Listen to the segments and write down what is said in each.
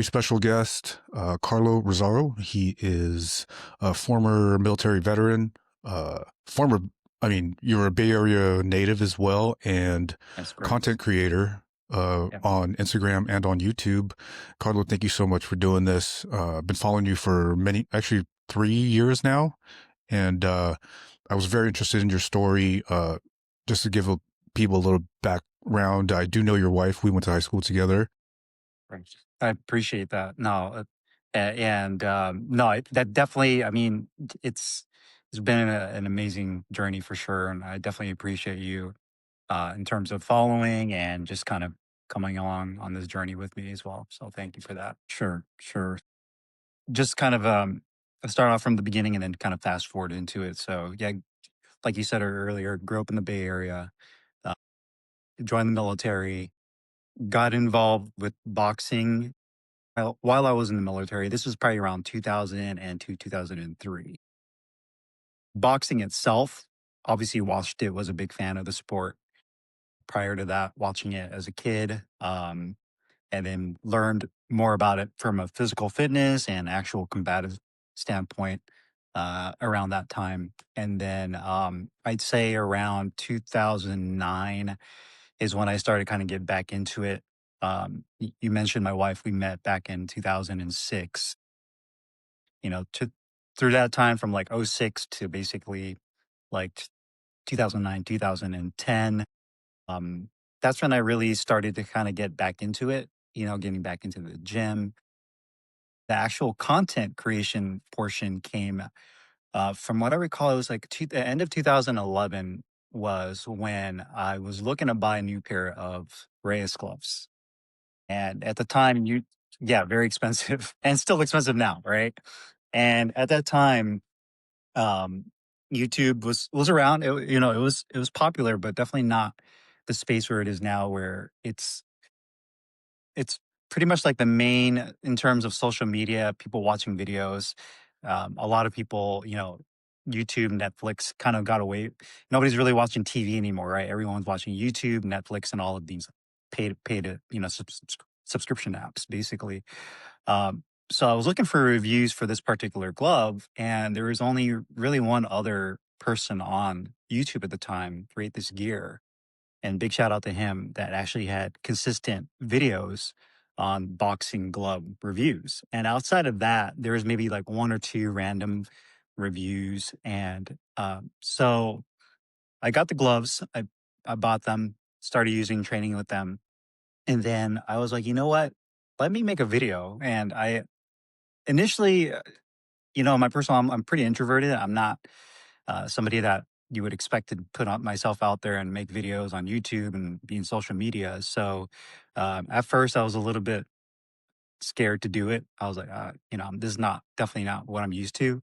very special guest, Carlo Rosauro. He is a former military veteran, former, I mean, you're a Bay Area native as well, and That's correct. content creator Yeah. on Instagram and on YouTube. Carlo, thank you so much for doing this. I've been following you for actually 3 years now, and I was very interested in your story. Just to give people a little background, I do know your wife. We went to high school together. Right. I appreciate that. No, and no, that definitely. I mean, it's been an amazing journey for sure, and I definitely appreciate you in terms of following and just kind of coming along on this journey with me as well. So thank you for that. Sure, sure. Just kind of I start off from the beginning and then kind of fast forward into it. So yeah, like you said earlier, grew up in the Bay Area, uh, joined the military, got involved with boxing while I was in the military. This was probably around 2002, 2003. Boxing itself, obviously watched it, was a big fan of the sport. Prior to that, watching it as a kid, and then learned more about it from a physical fitness and actual combative standpoint around that time. And then I'd say around 2009 is when I started kind of get back into it. You mentioned my wife. We met back in 2006. To through that time from like '06 to basically like 2009, 2010. Um, that's when I really started to kind of get back into it. Getting back into the gym. The actual content creation portion came from what I recall. It was like the end of 2011 was when I was looking to buy a new pair of Reyes gloves. And at the time, yeah, very expensive and still expensive now, right? And at that time, um, YouTube was around. It was popular, but definitely not the space where it is now, where it's pretty much like the main in terms of social media, people watching videos. A lot of people, YouTube, Netflix kind of got away. Nobody's really watching TV anymore, right? Everyone's watching YouTube, Netflix, and all of these paid subscription apps, basically. So I was looking for reviews for this particular glove, and there was only really one other person on YouTube at the time, Rate This Gear, and big shout out to him, that actually had consistent videos on boxing glove reviews. And outside of that, there was maybe like one or two random reviews. And so I got the gloves. I bought them, started using, training with them, and then I was like, you know what? Let me make a video. And I initially, my personal, I'm pretty introverted. I'm not somebody that you would expect to put myself out there and make videos on YouTube and be in social media. So at first, I was a little bit scared to do it. I was like, this is not definitely not what I'm used to.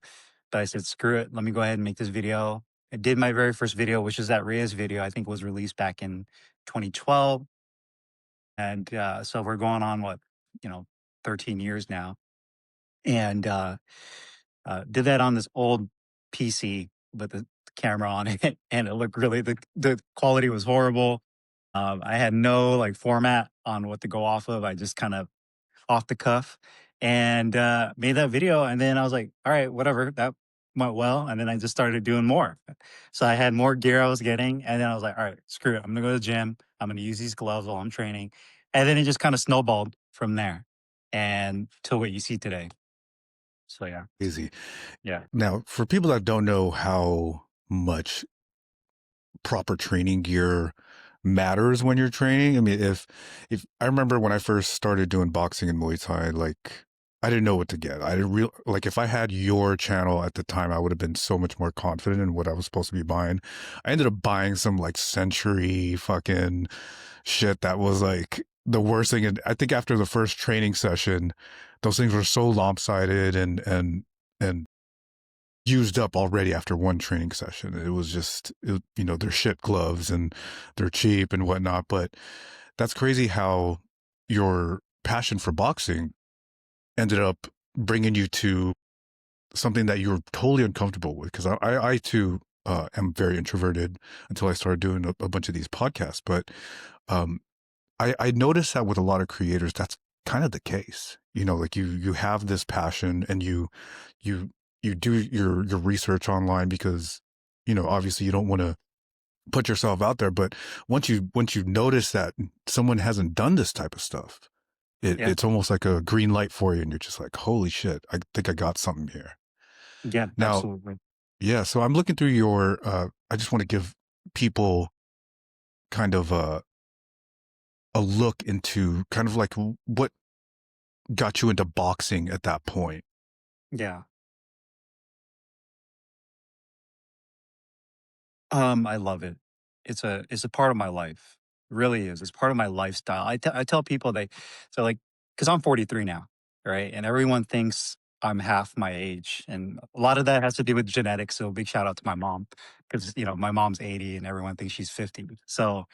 But I said, screw it. Let me go ahead and make this video. I did my very first video, which is that Reyes video. I think was released back in 2012, and so we're going on what, you know 13 years now, and did that on this old PC with the camera on it, and it looked really, the quality was horrible. I had no like format on what to go off of. I just kind of off the cuff and made that video, and then I was like, all right, whatever, that went well, and then I just started doing more. So I had more gear I was getting, and then I was like, all right, screw it, I'm gonna go to the gym. I'm gonna use these gloves while I'm training, and then it just kind of snowballed from there, and to what you see today. So yeah, Easy. yeah. Now, for people that don't know how much proper training gear matters when you're training, I mean, if I remember when I first started doing boxing and Muay Thai, like I didn't know what to get. I didn't real like if I had your channel at the time, I would have been so much more confident in what I was supposed to be buying. I ended up buying some like Century fucking shit that was like the worst thing. And I think after the first training session, those things were so lopsided and used up already after one training session. It was just, they're shit gloves and they're cheap and whatnot. But that's crazy how your passion for boxing ended up bringing you to something that you're totally uncomfortable with. Because I too am very introverted until I started doing a bunch of these podcasts. But um, I noticed that with a lot of creators, that's kind of the case. like you have this passion and you you do your research online because obviously you don't want to put yourself out there, but once you notice that someone hasn't done this type of stuff, Yeah. it's almost like a green light for you and you're just like, holy shit, I think I got something here. Yeah, Now, absolutely. yeah, so I'm looking through your I just want to give people kind of a look into kind of like what got you into boxing at that point. Yeah. I love it. It's a part of my life. It really is. It's part of my lifestyle. I tell people they so like because I'm 43 now, right? And everyone thinks I'm half my age, and a lot of that has to do with genetics. So big shout out to my mom because my mom's 80 and everyone thinks she's 50. So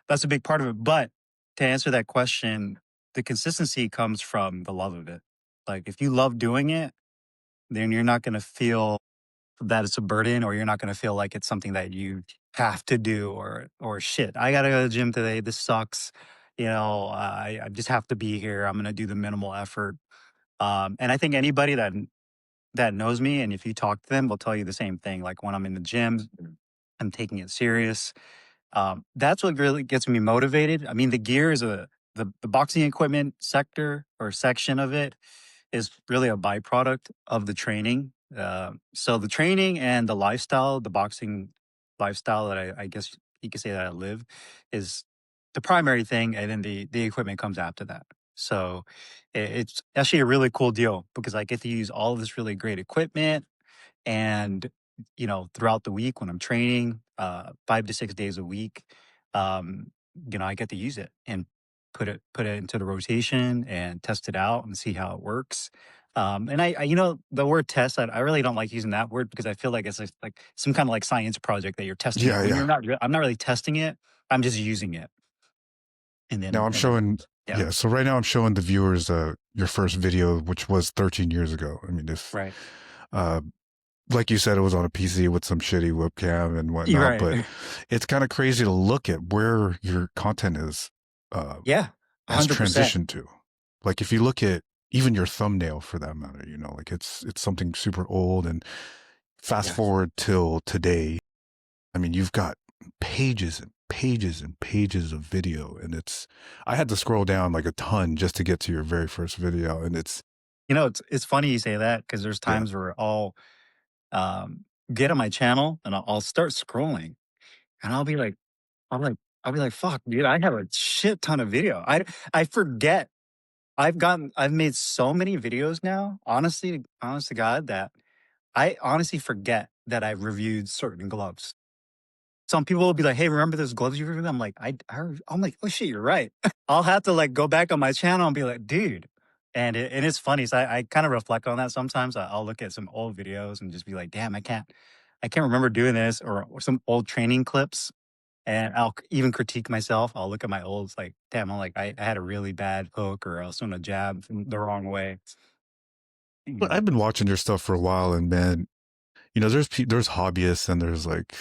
that's a big part of it. But to answer that question, the consistency comes from the love of it. Like if you love doing it, then you're not going to feel that it's a burden, or you're not gonna feel like it's something that you have to do, or shit, I gotta go to the gym today. This sucks. I just have to be here. I'm gonna do the minimal effort. And I think anybody that knows me, and if you talk to them, they'll tell you the same thing. Like when I'm in the gym, I'm taking it serious. That's what really gets me motivated. I mean, the gear is the boxing equipment sector or section of it is really a byproduct of the training. So the training and the lifestyle, the boxing lifestyle that I guess you could say that I live, is the primary thing, and then the equipment comes after that. So it's actually a really cool deal because I get to use all of this really great equipment, and throughout the week when I'm training 5 to 6 days a week, um, I get to use it and put it into the rotation and test it out and see how it works. And the word test, I really don't like using that word because I feel like it's like some kind of like science project that you're testing it Yeah, when yeah. I'm not really testing it. I'm just using it. and Now then I'm and then showing, yeah. yeah. So right now I'm showing the viewers your first video, which was 13 years ago. I mean, if Right. uh, like you said, it was on a PC with some shitty webcam and You're whatnot. right. But it's kind of crazy to look at where your content is uh, Yeah, has 100%. transitioned to. Like if you look at even your thumbnail for that matter, like it's something super old. And fast Yes. forward till today, I mean, you've got pages and pages and pages of video, and I had to scroll down like a ton just to get to your very first video, and It's funny you say that because there's yeah, times where um, get on my channel and I'll start scrolling and I'm like, I'll be like, fuck, dude, I have a shit ton of video. I forget. I've made so many videos now, honest to God, that I honestly forget that I've reviewed certain gloves. Some people will be like, hey, remember those gloves you reviewed? I'm like, I'm like, oh shit, you're right. I'll have to like go back on my channel and be like, dude. And it's funny. So I kind of reflect on that sometimes. I'll look at some old videos and just be like, damn, I can't remember doing this, or some old training clips. And I'll even critique myself. I'll look at my olds like, damn, I'm like, I had a really bad hook, or I was doing a jab the wrong way. but Mm. I've been watching your stuff for a while, and man, there's hobbyists and there's like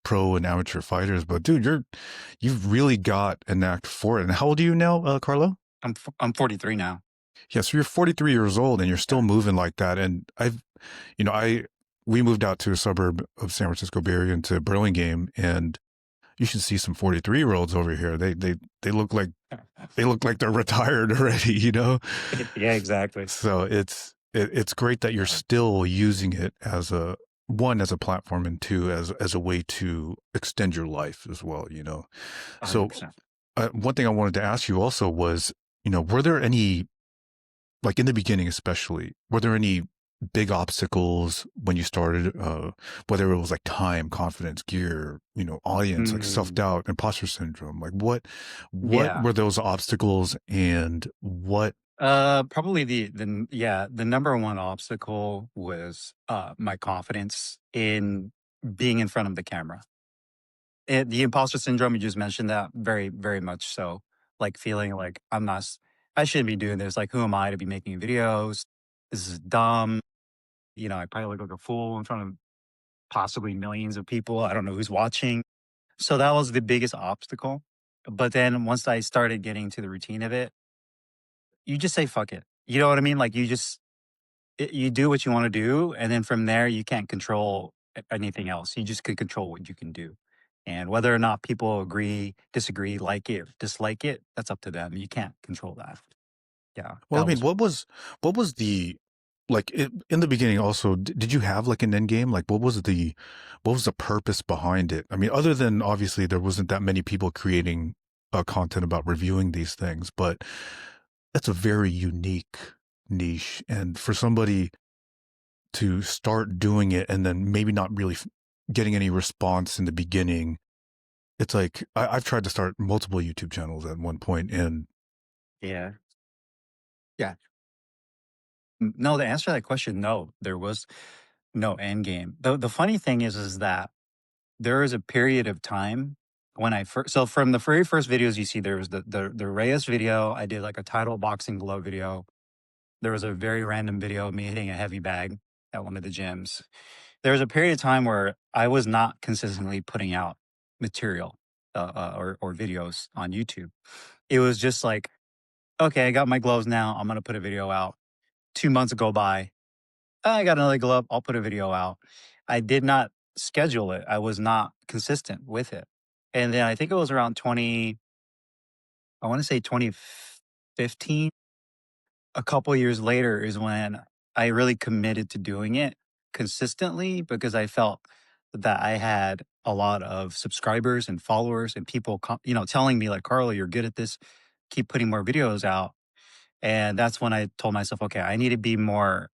pro and amateur fighters, but dude, you've really got a knack for it. And how old are you now, Carlo? I'm 43 now. Yeah, so you're 43 years old and you're still Yeah. moving like that. And I we moved out to a suburb of San Francisco Bay Area into Burlingame, and you should see some 43-year-olds over here. They look like they're retired already. Yeah, exactly. So it's great that you're Yeah, still using it as a one as a platform, and two as a way to extend your life as well. So 100%. one thing I wanted to ask you also was, were there any, like in the beginning especially, were there any big obstacles when you started, whether it was like time, confidence, gear, audience, like Mm, self-doubt, imposter syndrome, like what yeah. were those obstacles, and what Probably the number one obstacle was my confidence in being in front of the camera. The imposter syndrome, you just mentioned that very, very much so. Like feeling like I shouldn't be doing this. Like, who am I to be making videos? This is dumb. I probably look like a fool in front of possibly millions of people. I don't know who's watching. So that was the biggest obstacle. But then once I started getting to the routine of it, you just say fuck it. You know what I mean? Like, you just you do what you wanna do, and then from there, you can't control anything else. You just can control what you can do. And whether or not people agree, disagree, like it, dislike it, that's up to them. You can't control that. Yeah, Well, I that mean, was what was the like in the beginning also, did you have like an end game? Like what was the purpose behind it? I mean, other than obviously there wasn't that many people creating content about reviewing these things, but that's a very unique niche. And for somebody to start doing it and then maybe not really getting any response in the beginning, it's like I've tried to start multiple YouTube channels at one point, and yeah. Yeah. No, the answer to that question, no, there was no end game. The funny thing is that there was a period of time when I first, so from the very first videos you see, there was the Reyes video. I did like a title boxing glove video. There was a very random video of me hitting a heavy bag at one of the gyms. There was a period of time where I was not consistently putting out material or videos on YouTube. It was just like, okay, I got my gloves now. I'm gonna put a video out. 2 months go by. I got another glove. I'll put a video out. I did not schedule it. I was not consistent with it. And then I think it was around 20, I want to say 2015, a couple years later is when I really committed to doing it consistently because I felt that I had a lot of subscribers and followers and people, telling me like, Carlo, you're good at this. Keep putting more videos out. And that's when I told myself, okay, I need to be more,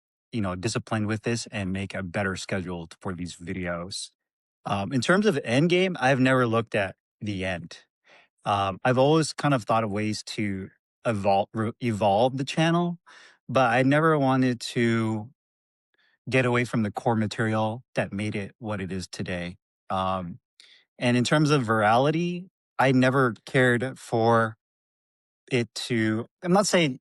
disciplined with this and make a better schedule for these videos. In terms of end game, I've never looked at the end. I've always kind of thought of ways to evolve the channel, but I never wanted to get away from the core material that made it what it is today. Um, and in terms of virality, I never cared for it to. I'm not saying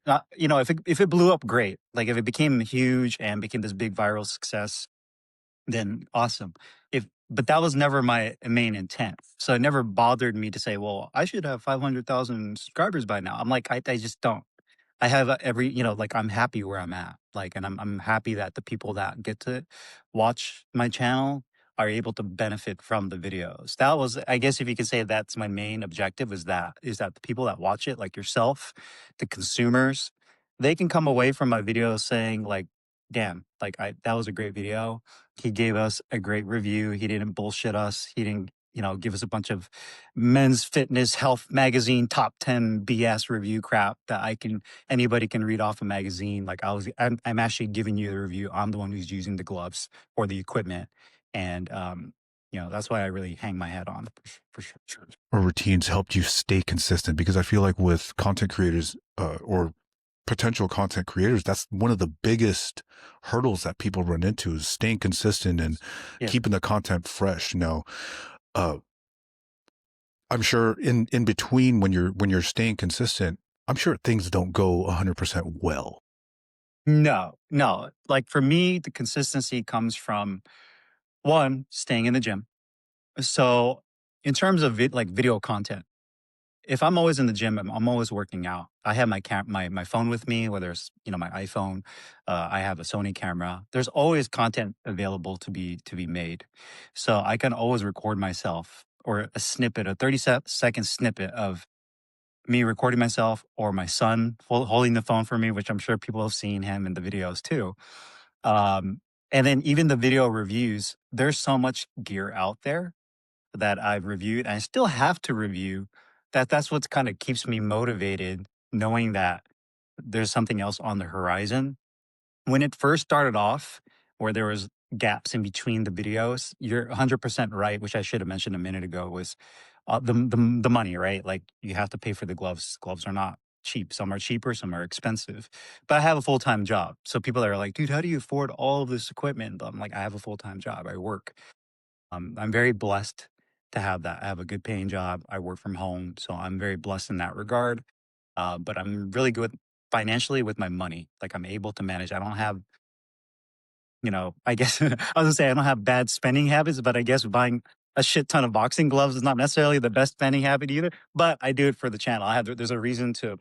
if it blew up, great. Like if it became huge and became this big viral success, then awesome. If But that was never my main intent. So it never bothered me to say, well, I should have 500,000 subscribers by now. I'm like, I just don't. I have every, like I'm happy where I'm at. Like, and I'm happy that the people that get to watch my channel are able to benefit from the videos. That was, I guess, if you could say that's my main objective is that the people that watch it, like yourself, the consumers, they can come away from my videos saying like, damn, like that was a great video. He gave us a great review. He didn't bullshit us. He didn't, give us a bunch of men's fitness health magazine top 10 BS review crap that anybody can read off a magazine. Like I'm actually giving you the review. I'm the one who's using the gloves or the equipment. And, that's why I really hang my head on for sure. or routines helped you stay consistent? Because I feel like with content creators or potential content creators, that's one of the biggest hurdles that people run into is staying consistent and Yeah. keeping the content fresh. Uh, I'm sure in between when you're staying consistent, I'm sure things don't go 100% well. No, no. Like for me, the consistency comes from one, staying in the gym. So in terms of like video content, if I'm always in the gym, I'm always working out. I have my phone with me, whether it's my iPhone. I have a Sony camera. There's always content available to be made, so I can always record myself or a snippet, a 30-second snippet of me recording myself or my son holding the phone for me, which I'm sure people have seen him in the videos too. Um, and then even the video reviews. There's so much gear out there that I've reviewed and I still have to review, that's what kind of keeps me motivated, knowing that there's something else on the horizon. When it first started off, where there was gaps in between the videos, you're 100% right, which I should have mentioned a minute ago, was the money, right? Like you have to pay for the gloves. Gloves are not cheap. Some are cheaper, some are expensive. But I have a full-time job. So people are like, dude, how do you afford all of this equipment? I'm like, I have a full-time job. I work. I'm very blessed to have that. I have a good paying job. I work from home, so I'm very blessed in that regard. But I'm really good financially with my money. Like I'm able to manage. I don't have, I guess I was gonna say I don't have bad spending habits, but I guess buying a shit ton of boxing gloves is not necessarily the best spending habit either. But I do it for the channel. There's a reason to,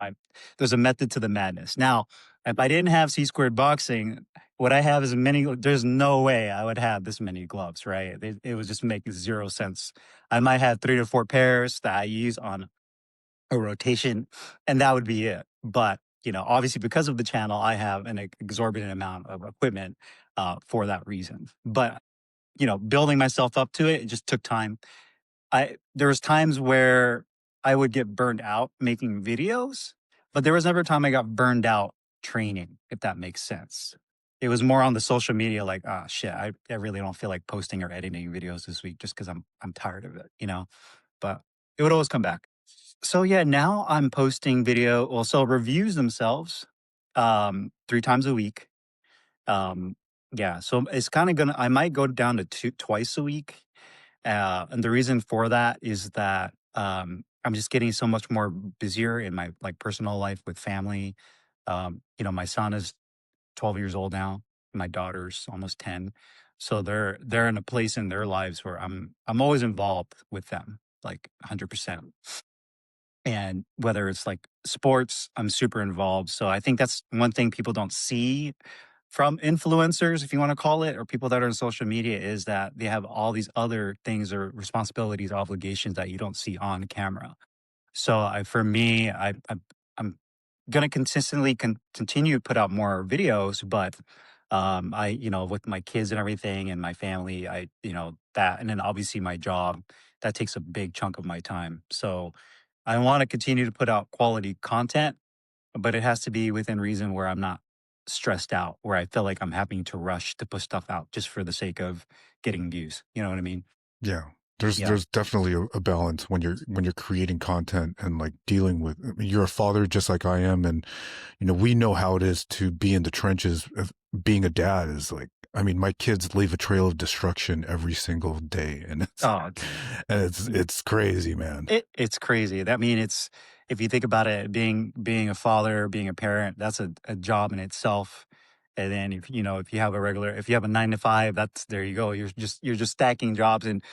there's a method to the madness. Now, If I didn't have C squared boxing, would I have as many? There's no way I would have this many gloves, right? It would just make zero sense. I might have 3 to 4 pairs that I use on a rotation, and that would be it. But obviously, because of the channel, I have an exorbitant amount of equipment for that reason. But building myself up to it, it just took time. There was times where I would get burned out making videos, but there was never a time I got burned out training, if that makes sense. It was more on the social media, like, ah, shit, I really don't feel like posting or editing videos this week just because I'm tired of it. But it would always come back. So yeah, now I'm posting video, well, so reviews themselves 3 times a week. Um, yeah, so it's kind of gonna I might go down to twice a week. And the reason for that is that I'm just getting so much more busier in my like personal life with family. My son is 12 years old now. My daughter's almost 10. So they're in a place in their lives where I'm always involved with them, like 100%. And whether it's like sports, I'm super involved. So I think that's one thing people don't see from influencers, if you want to call it, or people that are on social media, is that they have all these other things or responsibilities, obligations that you don't see on camera. So for me, I'm gonna consistently continue to put out more videos, but I with my kids and everything and my family, that, and then obviously my job, that takes a big chunk of my time. So I want to continue to put out quality content, but it has to be within reason where I'm not stressed out, where I feel like I'm having to rush to put stuff out just for the sake of getting views. You know what I mean? Yeah. There's Yeah. there's definitely a balance when you're creating content and like dealing with, I mean, you're a father just like I am, and we know how it is to be in the trenches of being a dad. Is like, I mean, my kids leave a trail of destruction every single day, and it's Oh, and it's crazy, man. it's crazy. That mean it's if you think about it, being a father, being a parent, that's a job in itself. And then if you have if you have a 9 to 5, that's there you go. You're just stacking jobs and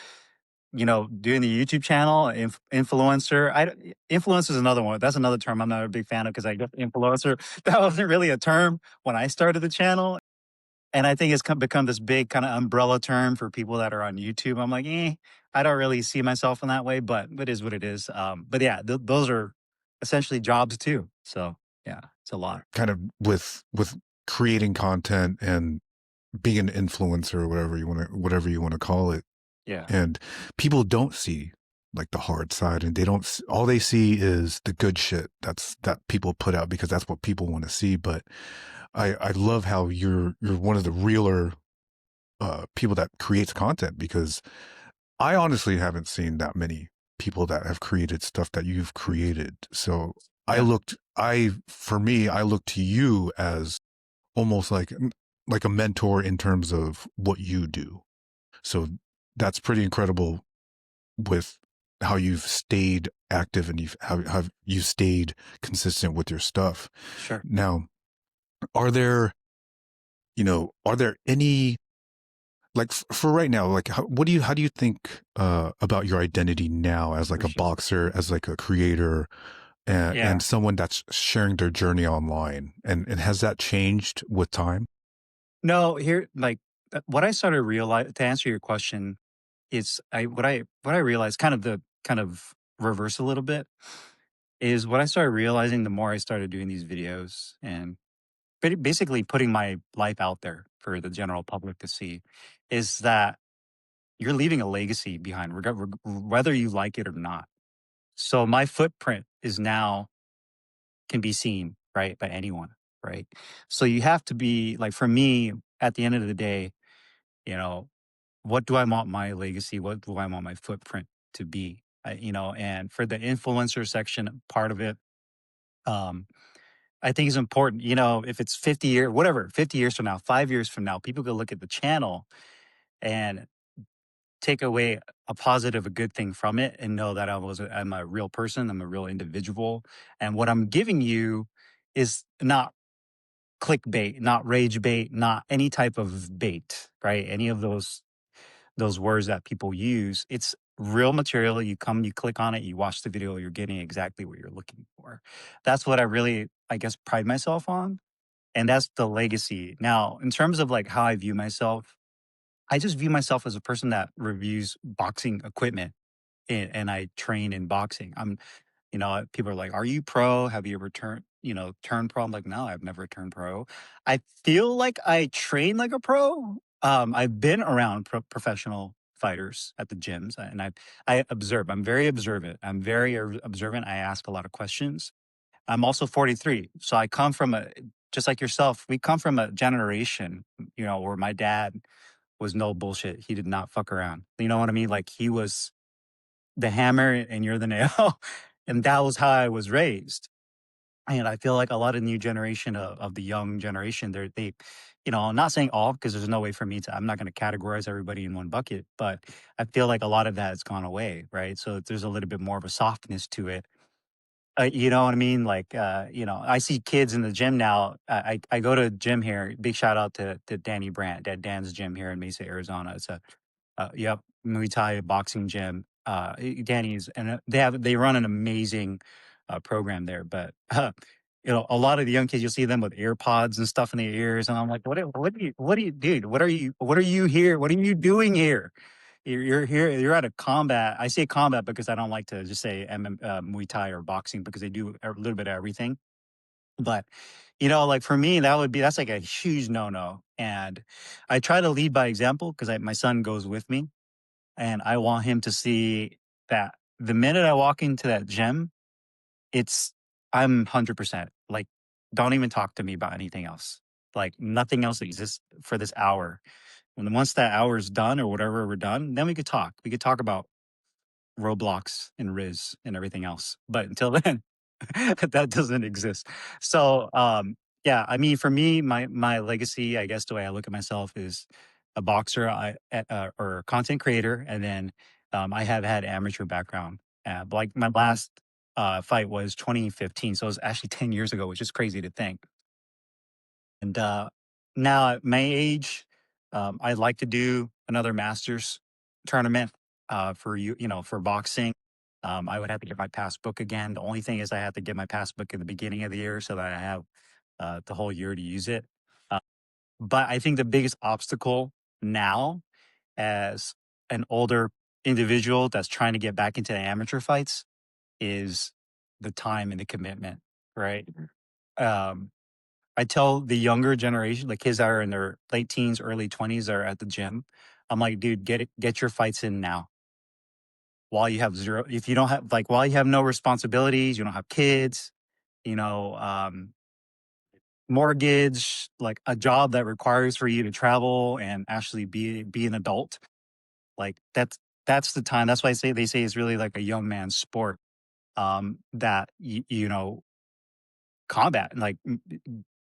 doing the YouTube channel, influencer. Influencer is another one. That's another term I'm not a big fan of because I guess influencer that wasn't really a term when I started the channel. And I think it's become this big kind of umbrella term for people that are on YouTube. I'm like, I don't really see myself in that way, but it is what it is. But yeah, those are essentially jobs too. So yeah, it's a lot. Kind of with creating content and being an influencer, or whatever you want to call it. Yeah, And people don't see like the hard side, and all they see is the good shit that people put out because that's what people want to see. But I love how you're one of the realer people that creates content, because I honestly haven't seen that many people that have created stuff that you've created. So yeah, for me, I look to you as almost like a mentor in terms of what you do. So that's pretty incredible with how you've stayed active, and how you stayed consistent with your stuff. sure. Now, are there, are there any, like, for right now, like, how do you think about your identity now as like a Appreciate it. boxer, as like a creator, and Yeah. someone that's sharing their journey online, and has that changed with time? No, here, like what I started realize to answer your question is what I realized, kind of reverse a little bit, is what I started realizing the more I started doing these videos and basically putting my life out there for the general public to see, is that you're leaving a legacy behind, whether you like it or not. So my footprint is now can be seen, right, by anyone, right? So you have to be like, for me, at the end of the day, you know, what do I want my legacy? What do I want my footprint to be? And for the influencer section part of it, um, I think it's important. If it's 50 years from now, 5 years from now, people could look at the channel and take away a positive, a good thing from it, and know that I'm a real person, I'm a real individual, and what I'm giving you is not clickbait, not rage bait, not any type of bait, right? Any of those words that people use. It's real material. You come, you click on it, you watch the video, you're getting exactly what you're looking for. That's what I really, I guess, pride myself on. And that's the legacy. Now, in terms of like how I view myself, I just view myself as a person that reviews boxing equipment and I train in boxing. People are like, "Are you pro? Have you ever turned pro?" I'm like, "No, I've never turned pro." I feel like I train like a pro. I've been around professional fighters at the gyms, and I observe. I'm very observant. I'm very observant. I ask a lot of questions. I'm also 43, so I come from a just like yourself. We come from a generation, where my dad was no bullshit. He did not fuck around. You know what I mean? Like he was the hammer and you're the nail. And that was how I was raised. And I feel like a lot of new generation of the young generation, I'm not saying all because there's no way for me to, I'm not going to categorize everybody in one bucket, but I feel like a lot of that has gone away, right? So there's a little bit more of a softness to it. You know what I mean? Like, I see kids in the gym now. I go to a gym here. Big shout out to Danny Brandt, at Dan's gym here in Mesa, Arizona. It's a yep, Muay Thai boxing gym. Danny's, and they run an amazing program there. But a lot of the young kids, you'll see them with AirPods and stuff in their ears, and I'm like, dude? What are you here? What are you doing here? You're here. You're at a combat. I say combat because I don't like to just say Muay Thai or boxing because they do a little bit of everything. But like for me, that's like a huge no no. And I try to lead by example because my son goes with me and I want him to see that the minute I walk into that gym, it's I'm 100%. Like, don't even talk to me about anything else. Like nothing else exists for this hour. And then once that hour is done or whatever we're done, then we could talk. We could talk about Roblox and Riz and everything else. But until then, that doesn't exist. So, yeah, I mean, for me, my legacy, I guess the way I look at myself is a boxer, or a content creator, and then I have had amateur background. But like my last fight was 2015, so it was actually 10 years ago, which is crazy to think. And now at my age, I'd like to do another Masters tournament for boxing. I would have to get my passbook again. The only thing is I have to get my passbook in the beginning of the year so that I have the whole year to use it. Uh, but I think the biggest obstacle now, as an older individual that's trying to get back into the amateur fights, is the time and the commitment, right? Um, I tell the younger generation, the kids that are in their late teens, early 20s are at the gym. I'm like, dude, get your fights in now while you have zero. If you don't have like while you have no responsibilities, you don't have kids, you know, mortgage, like a job that requires for you to travel and actually be an adult. Like that's the time. That's why they say it's really like a young man's sport. That combat and like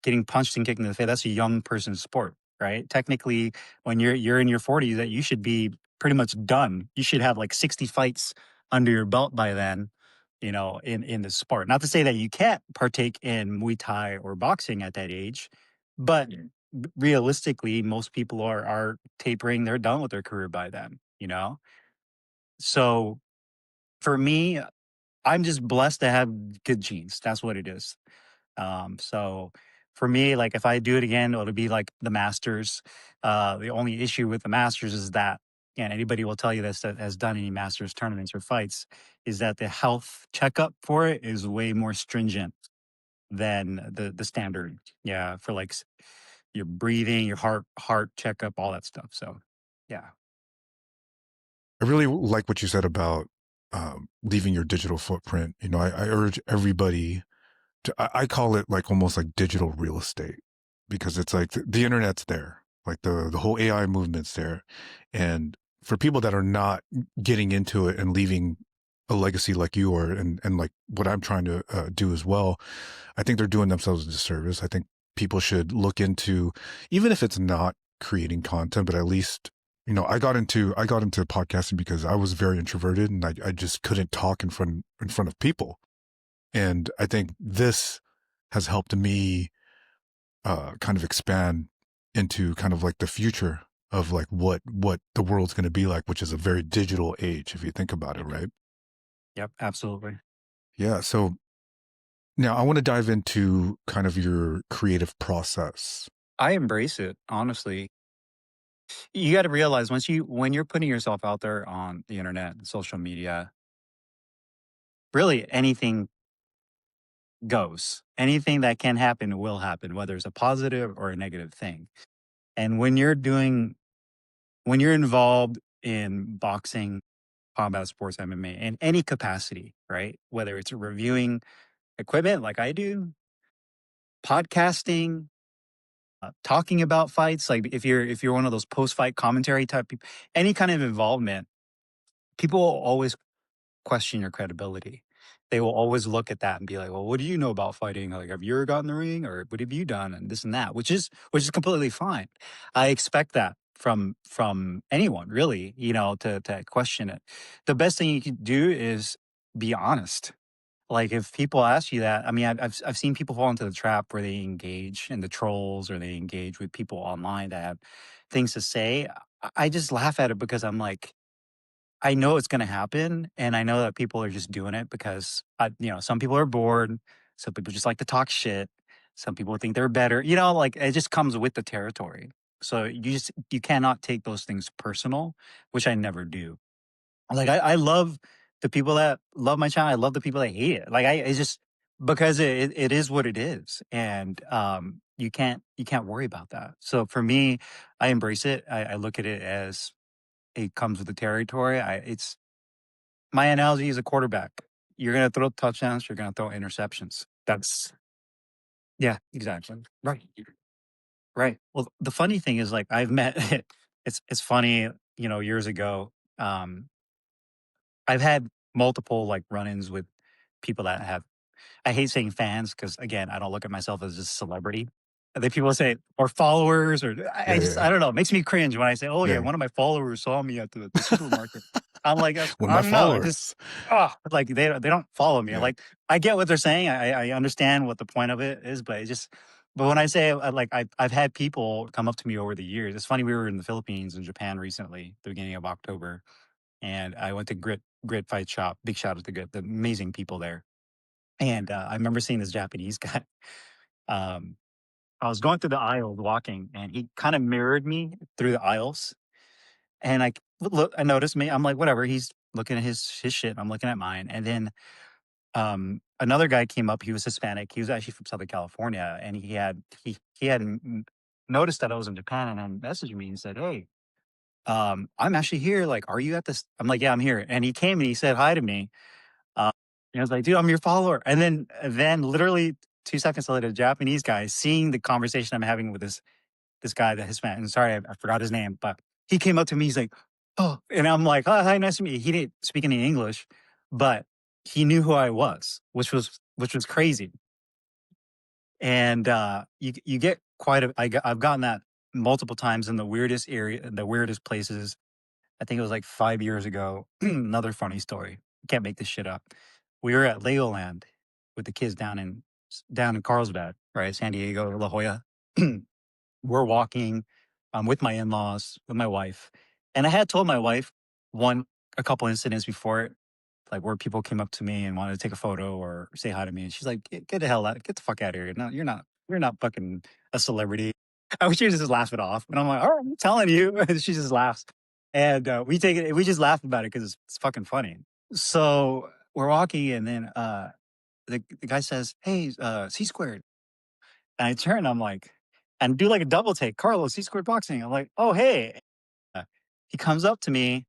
getting punched and kicked in the face, that's a young person's sport, right? Technically, when you're in your 40s, that you should be pretty much done. You should have like 60 fights under your belt by then, in the sport. Not to say that you can't partake in Muay Thai or boxing at that age, but realistically, most people are tapering. They're done with their career by then. So for me, I'm just blessed to have good genes. That's what it is. So for me, like if I do it again, it'll be like the Masters. The only issue with the Masters is that, and anybody will tell you this that has done any Masters tournaments or fights, is that the health checkup for it is way more stringent than the standard. Yeah, for like your breathing, your heart checkup, all that stuff. So, yeah. I really like what you said about leaving your digital footprint. I urge everybody I call it like almost like digital real estate because it's like the internet's there, like the whole AI movement's there, and for people that are not getting into it and leaving a legacy like you are, and like what I'm trying to do as well, I think they're doing themselves a disservice. I think people should look into, even if it's not creating content, but at least I got into podcasting because I was very introverted and I just couldn't talk in front of people. And I think this has helped me kind of expand into kind of like the future of like what the world's going to be like, which is a very digital age if you think about it, right? Yep, absolutely. Yeah. So Now, I want to dive into kind of your creative process. I embrace it, honestly. You got to realize when you're putting yourself out there on the internet and social media, really anything goes. Anything that can happen will happen, whether it's a positive or a negative thing. And when you're involved in boxing, combat sports, MMA, in any capacity, right? Whether it's reviewing equipment like I do, podcasting, talking about fights, like if you're one of those post fight commentary type people, any kind of involvement, people will always question your credibility. They will always look at that and be like, "Well, what do you know about fighting? Like, have you ever gotten in the ring, or what have you done?" And this and that, which is completely fine. I expect that from anyone, really, to question it. The best thing you can do is be honest. Like if people ask you that, I mean, I've seen people fall into the trap where they engage in the trolls or they engage with people online that have things to say. I just laugh at it because I'm like, I know it's gonna happen, and I know that people are just doing it because some people are bored, some people just like to talk shit, some people think they're better, like it just comes with the territory. So you cannot take those things personal, which I never do. Like I love the people that love my channel. I love the people that hate it. Like it's just because it is what it is, and you can't worry about that. So for me, I embrace it. I look at it as it comes with the territory. It's my analogy is a quarterback. You're gonna throw touchdowns. You're gonna throw interceptions. That's yeah, exactly right, right. Well, the funny thing is, like I've met. It's funny. Years ago, I've had multiple like run-ins with people that have I hate saying fans because again, I don't look at myself as a celebrity. And then people say or followers or I Yeah, just yeah, I don't know. It makes me cringe when I say, "Oh yeah, yeah. one of my followers saw me at the supermarket." I'm like, One of my I'm no, just followers. like they don't follow me. Yeah. Like I get what they're saying. I understand what the point of it is, but but when I say like I've had people come up to me over the years. It's funny. We were in the Philippines and Japan recently, the beginning of October, and I went to Grit Fight Shop. Big shout out to Grit, the amazing people there. And I remember seeing this Japanese guy. Um, I was going through the aisles walking, and he kind of mirrored me through the aisles. And I noticed me. I'm like, whatever. He's looking at his shit. I'm looking at mine. And then another guy came up. He was Hispanic. He was actually from Southern California, and he had noticed that I was in Japan, and then messaged me and said, "Hey, I'm actually here. Like, are you at this?" I'm like, "Yeah, I'm here." And he came and he said hi to me. Uh, and I was like, "Dude, I'm your follower." And then literally 2 seconds later, the Japanese guy, seeing the conversation I'm having with this guy, the Hispanic, and sorry, I forgot his name, but he came up to me. He's like, "Oh," and I'm like, "Oh, hi, nice to meet you." He didn't speak any English, but he knew who I was, which was crazy. And you get quite a. I've gotten that multiple times in the weirdest area, the weirdest places. I think it was like 5 years ago. Another funny story. Can't make this shit up. We were at Legoland with the kids down in Carlsbad, right, San Diego, La Jolla. We're walking with my in-laws, with my wife, and I had told my wife one a couple incidents before it, like where people came up to me and wanted to take a photo or say hi to me, and she's like, Get the hell out, get the fuck out of here! No, you're not fucking a celebrity." I wish she would just laugh it off, and I'm like, "All right, I'm telling you," and she just laughs, and we just laugh about it because it's fucking funny. So we're walking, and then the guy says, "Hey, C squared," and I turn, I'm like, and do like a double take, Carlo, C squared boxing. I'm like, "Oh, hey." Uh, he comes up to me.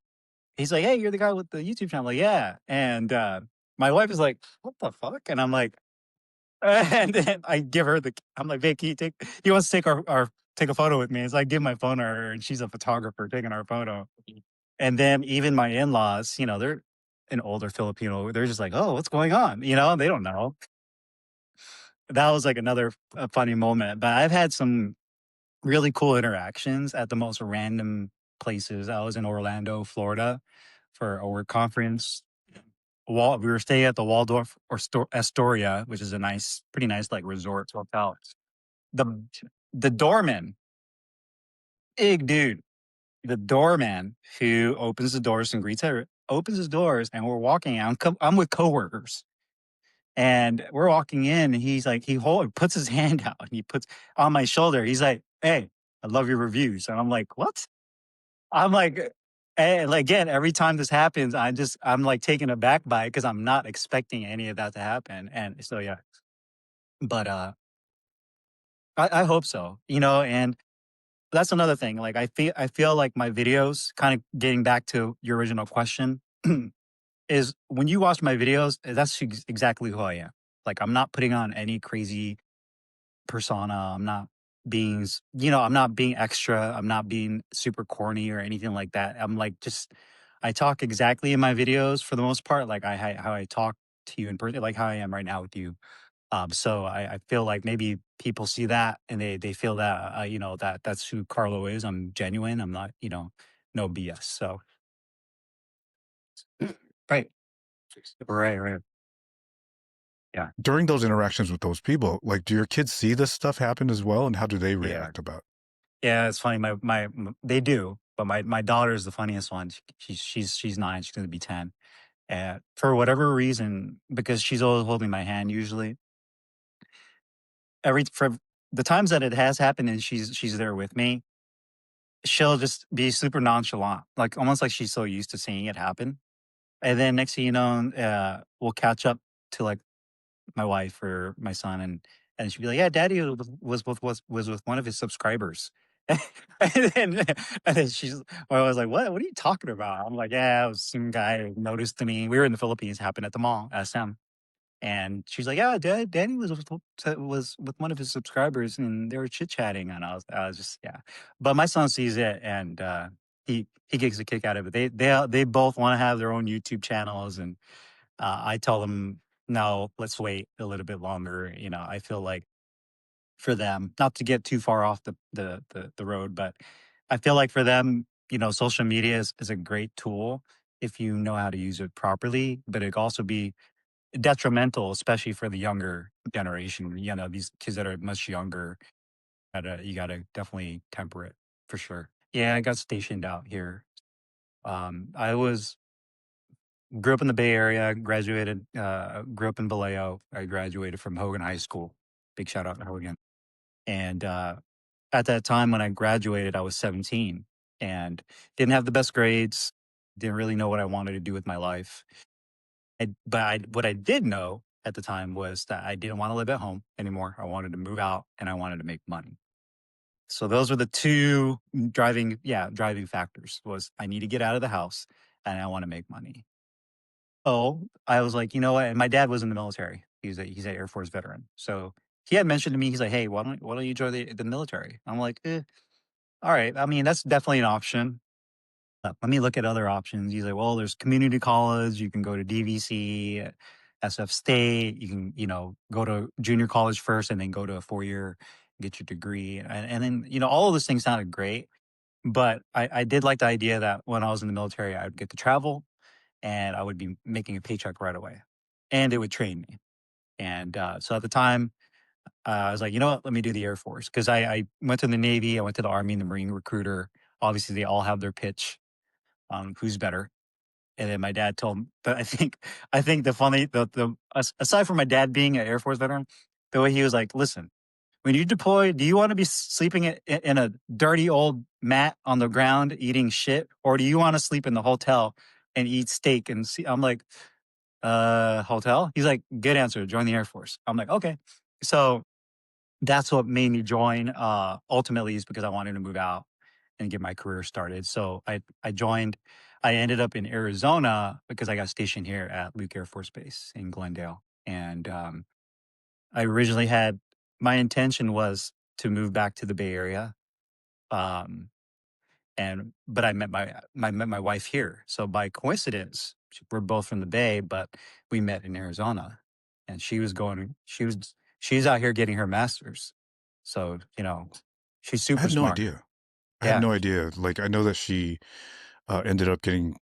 He's like, "Hey, you're the guy with the YouTube channel." I'm like, "Yeah." And my wife is like, "What the fuck?" And I'm like, and then I give her I'm like, "Babe, he wants to take a photo with me." So I give my phone to her, and she's a photographer taking our photo. And then even my in-laws, they're an older Filipino. They're just like, "Oh, what's going on?" They don't know. That was like another funny moment. But I've had some really cool interactions at the most random places. I was in Orlando, Florida for a work conference. We were staying at the Waldorf or Astoria, which is a pretty nice like resort hotel. The the doorman, big dude, the doorman who opens the doors and greets her, opens his doors, and we're walking out. I'm with coworkers, And we're walking in, and he's like, puts his hand out and he puts on my shoulder. He's like, "Hey, I love your reviews." And I'm like, "What?" I'm like, and like, again, every time this happens, I'm like taken aback by it because I'm not expecting any of that to happen. And so yeah, but I hope so, and that's another thing. Like I feel like my videos, kind of getting back to your original question, is when you watch my videos, that's exactly who I am. Like I'm not putting on any crazy persona. I'm not being extra. I'm not being super corny or anything like that. I'm like just I talk exactly in my videos for the most part, like how I talk to you in person, like how I am right now with you. So I feel like maybe people see that and they feel that that's who Carlo is. I'm genuine. I'm not no BS. So right, right, yeah, During those interactions with those people, like, do your kids see this stuff happen as well, and how do they yeah. react about? Yeah, it's funny. They do, but my daughter is the funniest one. She's 9. She's gonna be 10. And for whatever reason, because she's always holding my hand, usually every for the times that it has happened, and she's there with me, she'll just be super nonchalant, like almost like she's so used to seeing it happen. And then next thing you know, we'll catch up to like my wife or my son, and she'd be like, "Yeah, Daddy was with one of his subscribers." and then and then I was like, "What? What are you talking about?" I'm like, "Yeah, it was some guy who noticed to me. We were in the Philippines, happened at the mall, SM." And she's like, "Yeah, Danny was with one of his subscribers, and they were chit chatting." And I was just yeah. But my son sees it, and he gets a kick out of it. They both want to have their own YouTube channels, and I tell them, no, let's wait a little bit longer. I feel like for them, not to get too far off the road, but I feel like for them, social media is a great tool if you know how to use it properly, but it can also be detrimental, especially for the younger generation. These kids that are much younger, you gotta definitely temper it for sure. Yeah, I got stationed out here. I was Grew up in the Bay Area, grew up in Vallejo. I graduated from Hogan High School. Big shout out to Hogan. And at that time when I graduated, I was 17 and didn't have the best grades, didn't really know what I wanted to do with my life. What I did know at the time was that I didn't want to live at home anymore. I wanted to move out and I wanted to make money. So those were the two driving factors was I need to get out of the house and I want to make money. Oh, I was like, you know what? And my dad was in the military. He's an Air Force veteran. So he had mentioned to me, he's like, "Hey, why don't you join the military?" I'm like, all right. I mean, that's definitely an option. Let me look at other options. He's like, well, there's community college. You can go to DVC, SF State. You can, go to junior college first and then go to a 4-year, get your degree. And then, all of those things sounded great. But I did like the idea that when I was in the military, I would get to travel and I would be making a paycheck right away, and it would train me. And so at the time, I was like, you know what? Let me do the Air Force because I went to the Navy, I went to the Army, and the Marine recruiter. Obviously, they all have their pitch on who's better. And then my dad told, but I think aside from my dad being an Air Force veteran, the way he was like, listen, when you deploy, do you want to be sleeping in a dirty old mat on the ground eating shit, or do you want to sleep in the hotel and eat steak and see? I'm like, hotel. He's like, good answer. Join the Air Force. I'm like, okay. So that's what made me join. Ultimately, is because I wanted to move out and get my career started. So I joined. I ended up in Arizona because I got stationed here at Luke Air Force Base in Glendale, and I originally had my intention was to move back to the Bay Area. Um, and but I met my wife here. So by coincidence, we're both from the Bay, but we met in Arizona, and she's out here getting her master's. So she's I super had no smart. idea. I had Yeah, no idea. Like, I know that she ended up getting.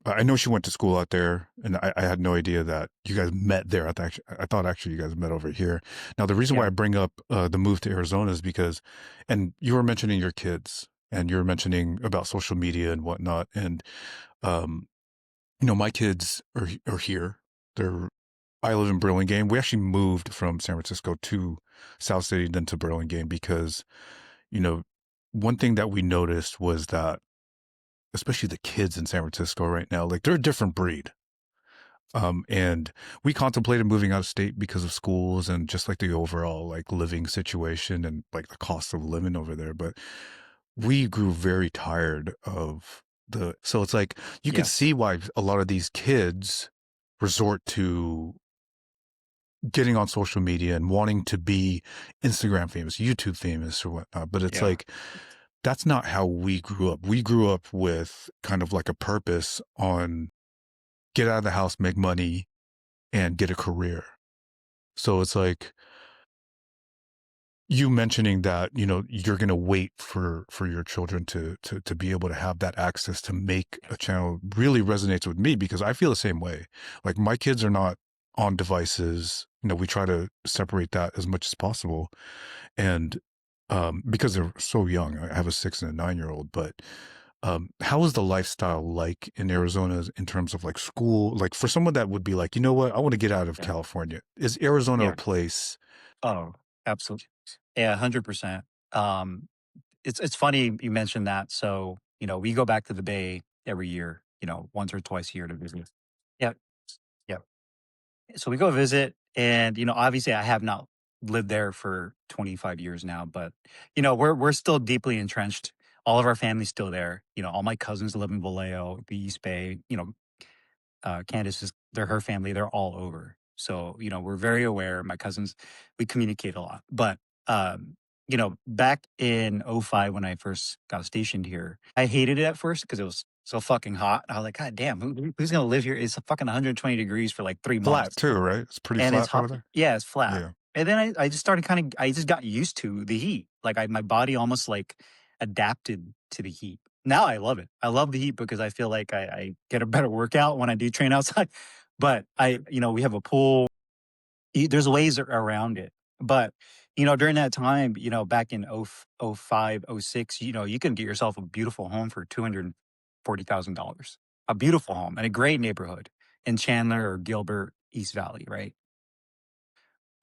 I know she went to school out there, and I had no idea that you guys met there. I thought actually you guys met over here. Now, the reason why yeah, I bring up the move to Arizona is because, and you were mentioning your kids, and you were mentioning about social media and whatnot, and um, my kids are here. I live in Burlingame. We actually moved from San Francisco to South City, then to Burlingame because, you know, one thing that we noticed was that, especially the kids in San Francisco right now, like they're a different breed. And we contemplated moving out of state because of schools and just like the overall like living situation and like the cost of living over there. But we grew very tired of so it's like you could Yeah, see why a lot of these kids resort to getting on social media and wanting to be Instagram famous, YouTube famous, or whatnot. But it's yeah, like that's not how we grew up. We grew up with kind of like a purpose on get out of the house, make money, and get a career. So it's like you mentioning that, you're going to wait for your children to be able to have that access to make a channel really resonates with me because I feel the same way. Like my kids are not on devices. We try to separate that as much as possible. And because they're so young, I have a 6 and a 9-year-old, but how is the lifestyle like in Arizona in terms of like school? Like for someone that would be like, you know what, I want to get out of yeah, California. Is Arizona a yeah. place? Oh, absolutely. Yeah, 100%. Um, it's funny you mentioned that. So, we go back to the Bay every year, once or twice a year to visit. Yeah, yeah. So we go visit, and obviously, I have not lived there for 25 years now, but we're still deeply entrenched. All of our family's still there. All my cousins live in Vallejo, the East Bay. Candace is they're her family, they're all over. So, we're very aware. My cousins, we communicate a lot. But back in '05 when I first got stationed here, I hated it at first because it was so fucking hot. I was like, God damn, who's gonna live here? It's fucking 120 degrees for like 3 months. Flat too, right? It's pretty And it's flat over hot. there. Yeah, it's flat. Yeah. And then I just started I just got used to the heat. Like my body almost like adapted to the heat. Now I love it. I love the heat because I feel like I get a better workout when I do train outside. But we have a pool. There's ways around it. But, during that time, back in 05, '06, you can get yourself a beautiful home for $240,000. A beautiful home in a great neighborhood in Chandler or Gilbert, East Valley, right?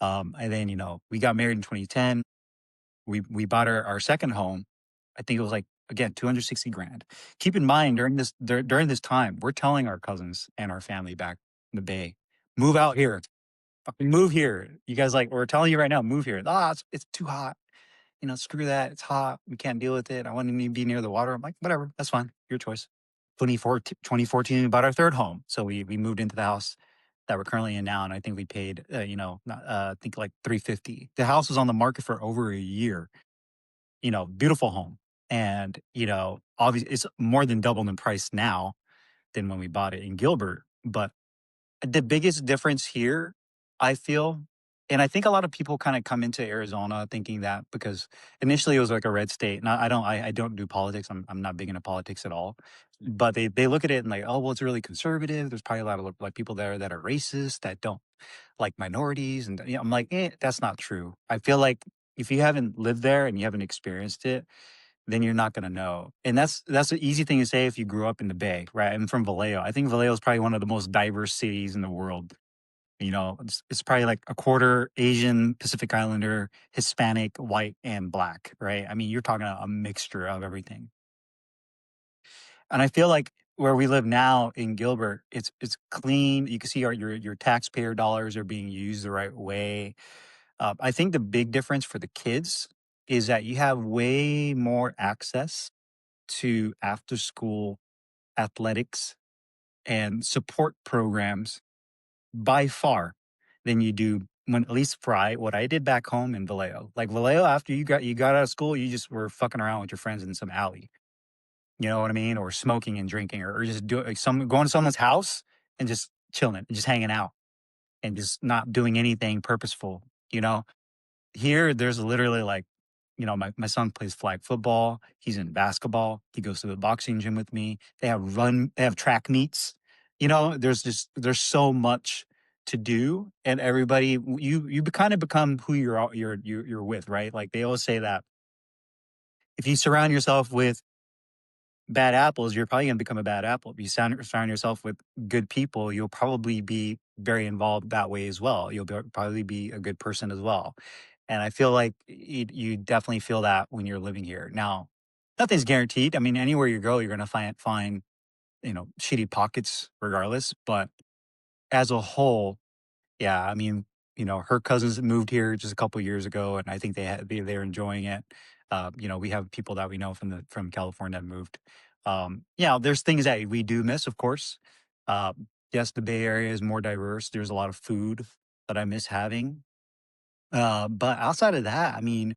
And then, we got married in 2010. We bought our second home. I think it was like, again, 260 grand. Keep in mind during this time, we're telling our cousins and our family back in the Bay, move out here. Fucking move here. You guys like we're telling you right now, move here. Ah, it's too hot. Screw that. It's hot. We can't deal with it. I want to be near the water. I'm like, whatever, that's fine. Your choice. 2014, we bought our third home. So we moved into the house that we're currently in now. And I think we paid, I think like 350. The house was on the market for over a year, beautiful home. And, obviously it's more than doubled in price now than when we bought it in Gilbert. But the biggest difference here, I feel, and I think a lot of people kind of come into Arizona thinking that because initially it was like a red state. And I don't do politics. I'm not big into politics at all. But they look at it and like, oh well, it's really conservative. There's probably a lot of like people there that are racist that don't like minorities, and I'm like, that's not true. I feel like if you haven't lived there and you haven't experienced it, then you're not going to know. And that's an easy thing to say if you grew up in the Bay, right? I'm from Vallejo. I think Vallejo is probably one of the most diverse cities in the world. It's probably like a quarter Asian, Pacific Islander, Hispanic, white, and black, right? I mean, you're talking a mixture of everything. And I feel like where we live now in Gilbert, it's clean. You can see your taxpayer dollars are being used the right way. I think the big difference for the kids is that you have way more access to after school athletics and support programs by far than you do when at least Fry, what I did back home in Vallejo. Like Vallejo, after you got out of school, you just were fucking around with your friends in some alley. You know what I mean? Or smoking and drinking, or just do like going to someone's house and just chilling, and just hanging out and just not doing anything purposeful. You know, here there's literally like, my son plays flag football. He's in basketball. He goes to the boxing gym with me. They have track meets. There's so much to do, and everybody, you kind of become who you're with, right? Like they always say that if you surround yourself with bad apples, you're probably gonna become a bad apple. If you surround yourself with good people, you'll probably be very involved that way as well. Probably be a good person as well. And I feel like you definitely feel that when you're living here. Now, nothing's guaranteed. I mean, anywhere you go, you're gonna find shitty pockets regardless. But as a whole, yeah, I mean, her cousins moved here just a couple years ago, and I think they're enjoying it. We have people that we know from California that moved. Yeah, there's things that we do miss, of course. Yes, the Bay Area is more diverse. There's a lot of food that I miss having. But outside of that, I mean,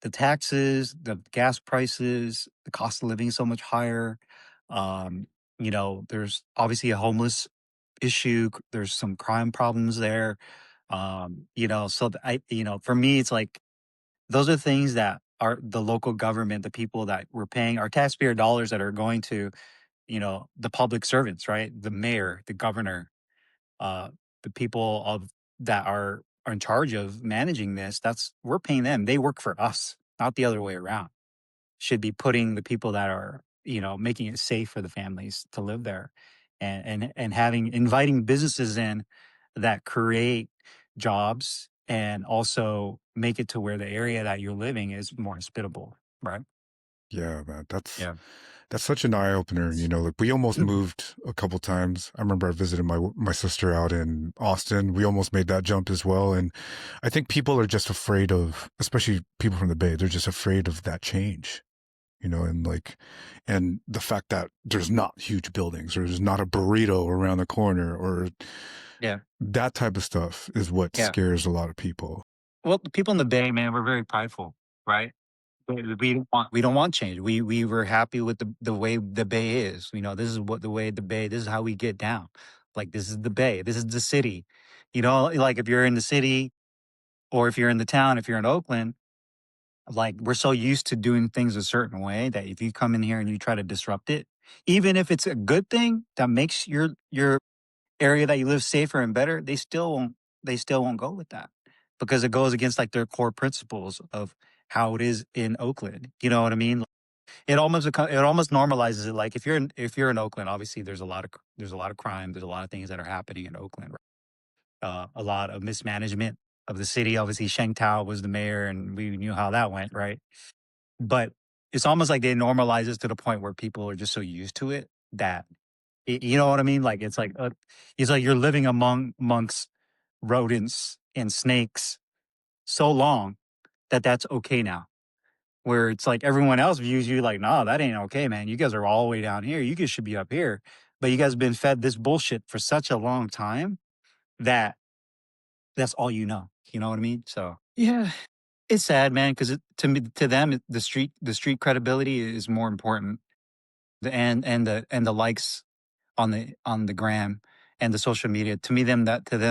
the taxes, the gas prices, the cost of living is so much higher. Um, there's obviously a homeless issue. There's some crime problems there. So for me, it's like those are things that are the local government, the people that we're paying our taxpayer dollars that are going to, the public servants, right? The mayor, the governor, uh, the people of that are in charge of managing this. That's we're paying them. They work for us, not the other way around. Should be putting the people that are making it safe for the families to live there, and having inviting businesses in that create jobs and also make it to where the area that you're living is more hospitable, right? Yeah, man, Yeah. that's such an eye opener. Like we almost moved a couple times. I remember I visited my sister out in Austin. We almost made that jump as well, and I think people are just afraid of, especially people from the Bay. They're just afraid of that change. And the fact that there's not huge buildings or there's not a burrito around the corner or Yeah. that type of stuff is what Yeah. scares a lot of people. Well, the people in the Bay, man, we're very prideful, right? We don't want change. We were happy with the way the Bay is. This is what the way the Bay. This is how we get down. Like this is the Bay. This is the city. Like if you're in the city or if you're in the town, if you're in Oakland, like we're so used to doing things a certain way that if you come in here and you try to disrupt it, even if it's a good thing that makes your area that you live safer and better, they still won't go with that because it goes against like their core principles of how it is in Oakland. You know what I mean? It almost normalizes it. Like if you're in Oakland, obviously there's a lot of crime, there's a lot of things that are happening in Oakland. A lot of mismanagement of the city. Obviously, Sheng Tao was the mayor, and we knew how that went, right? But it's almost like they normalize it to the point where people are just so used to it that you know what I mean. Like it's like you're living amongst rodents and snakes so long that that's okay now. Where it's like everyone else views you like, no, that ain't okay, man. You guys are all the way down here. You guys should be up here. But you guys have been fed this bullshit for such a long time that that's all you know. You know what I mean? So yeah, it's sad, man, because to me, to them, the street credibility is more important. And the likes on the gram and the social media. To them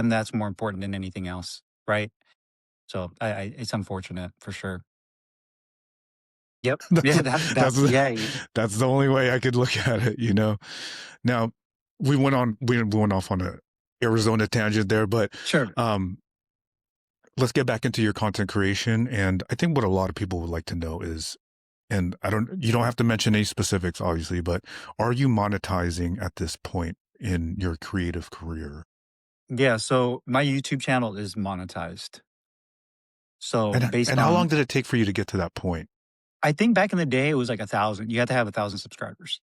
that's more important than anything else, right? So it's unfortunate for sure. Yep. that's Yeah. That. that's Yeah. that's the only way I could look at it. Now we went off on a Arizona tangent there, but Sure. um, let's get back into your content creation. And I think what a lot of people would like to know is, and you don't have to mention any specifics, obviously, but are you monetizing at this point in your creative career? Yeah. So my YouTube channel is monetized. So And based how long on, did it take for you to get to that point? I think back in the day it was like 1,000. You had to have 1,000 subscribers.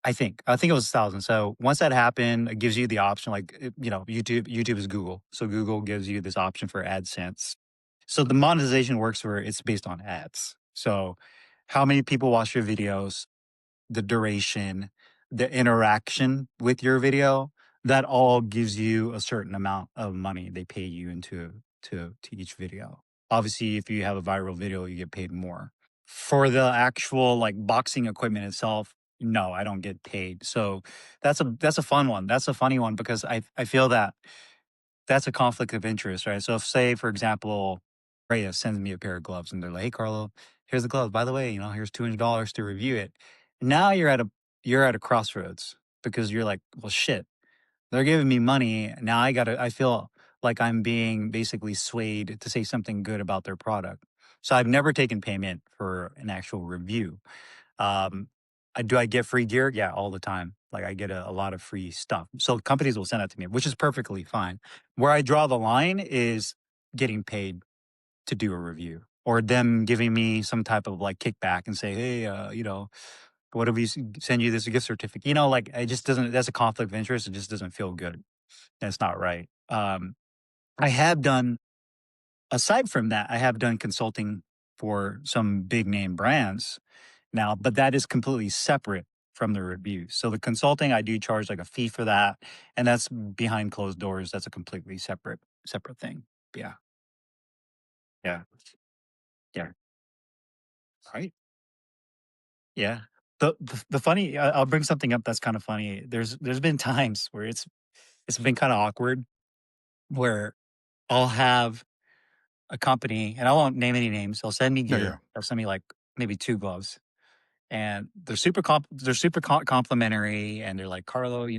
I think it was 1,000. So once that happened, it gives you the option, like YouTube is Google, so Google gives you this option for AdSense. So the monetization works where it's based on ads. So how many people watch your videos, the duration, the interaction with your video, that all gives you a certain amount of money they pay you into to each video. Obviously, if you have a viral video, you get paid more. For the actual like boxing equipment itself, no, I don't get paid. So that's a fun one. That's a funny one because I feel that that's a conflict of interest, right? So if say for example, Rhea sends me a pair of gloves and they're like, "Hey Carlo, here's the gloves. By the way, here's $200 to review it." Now you're at a crossroads because you're like, "Well, shit. They're giving me money. Now I feel like I'm being basically swayed to say something good about their product." So I've never taken payment for an actual review. Um, do I get free gear? Yeah, all the time. Like I get a lot of free stuff. So companies will send that to me, which is perfectly fine. Where I draw the line is getting paid to do a review or them giving me some type of like kickback and say, hey, what if we send you this gift certificate? Like it just doesn't, that's a conflict of interest. It just doesn't feel good. That's not right. I have done, aside from that, I have done consulting for some big name brands now, but that is completely separate from the reviews. So the consulting, I do charge like a fee for that, and that's behind closed doors. That's a completely separate thing. Yeah, yeah, yeah. Right. Yeah. The funny, I'll bring something up that's kind of funny. There's been times where it's been kind of awkward where I'll have a company, and I won't name any names. They'll send me Yeah, yeah. gear. They'll send me like maybe two gloves, and they're super complimentary, and they're like, Carlo, we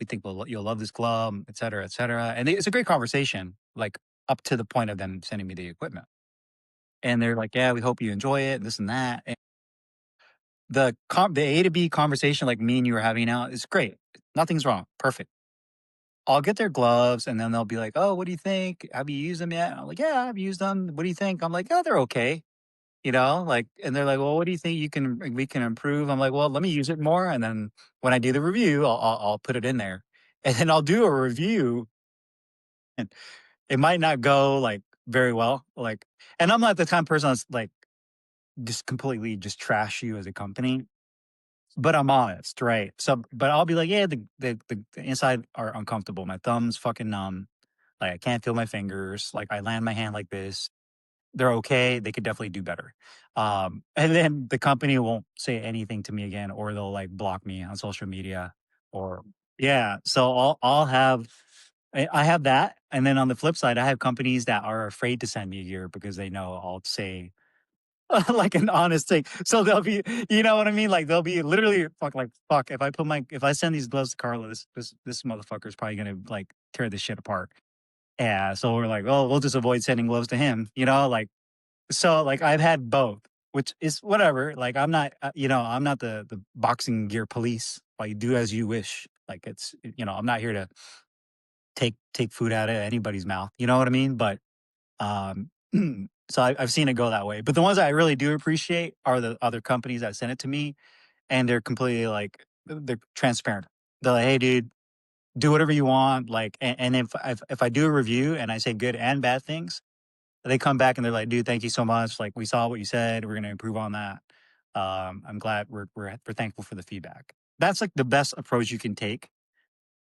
think you'll love this glove, et cetera, et cetera. And it's a great conversation, like up to the point of them sending me the equipment, and they're like, yeah, we hope you enjoy it, and this and that. And the A to B conversation, like me and you are having now, is great. Nothing's wrong. Perfect. I'll get their gloves, and then they'll be like, oh, what do you think? Have you used them yet? I'm like, yeah, I've used them. What do you think? I'm like, oh, they're okay. Like, and they're like, well, what do you think we can improve? I'm like, well, let me use it more. And then when I do the review, I'll put it in there, and then I'll do a review, and it might not go like very well. Like, and I'm not the kind of person that's like just completely just trash you as a company, but I'm honest, right? So, but I'll be like, yeah, the inside are uncomfortable. My thumb's fucking numb. Like I can't feel my fingers. Like I land my hand like this. They're okay. They could definitely do better. And then the company won't say anything to me again, or they'll like block me on social media, or yeah. So I'll have I have that, and then on the flip side, I have companies that are afraid to send me gear because they know I'll say like an honest take. So they'll be, you know what I mean? Like they'll be literally fuck. If I send these gloves to Carlo, this motherfucker is probably gonna like tear this shit apart. Yeah. So we're like, oh, we'll just avoid sending gloves to him. Like so, like, I've had both, which is whatever. Like, I'm not, I'm not the boxing gear police. Like, do as you wish. Like, I'm not here to take food out of anybody's mouth. You know what I mean? But um, so I've seen it go that way. But the ones that I really do appreciate are the other companies that send it to me, and they're completely like they're transparent. They're like, hey, dude, do whatever you want. Like, and if I do a review and I say good and bad things, they come back and they're like, "Dude, thank you so much. Like, we saw what you said. We're gonna improve on that. I'm glad we're thankful for the feedback." That's like the best approach you can take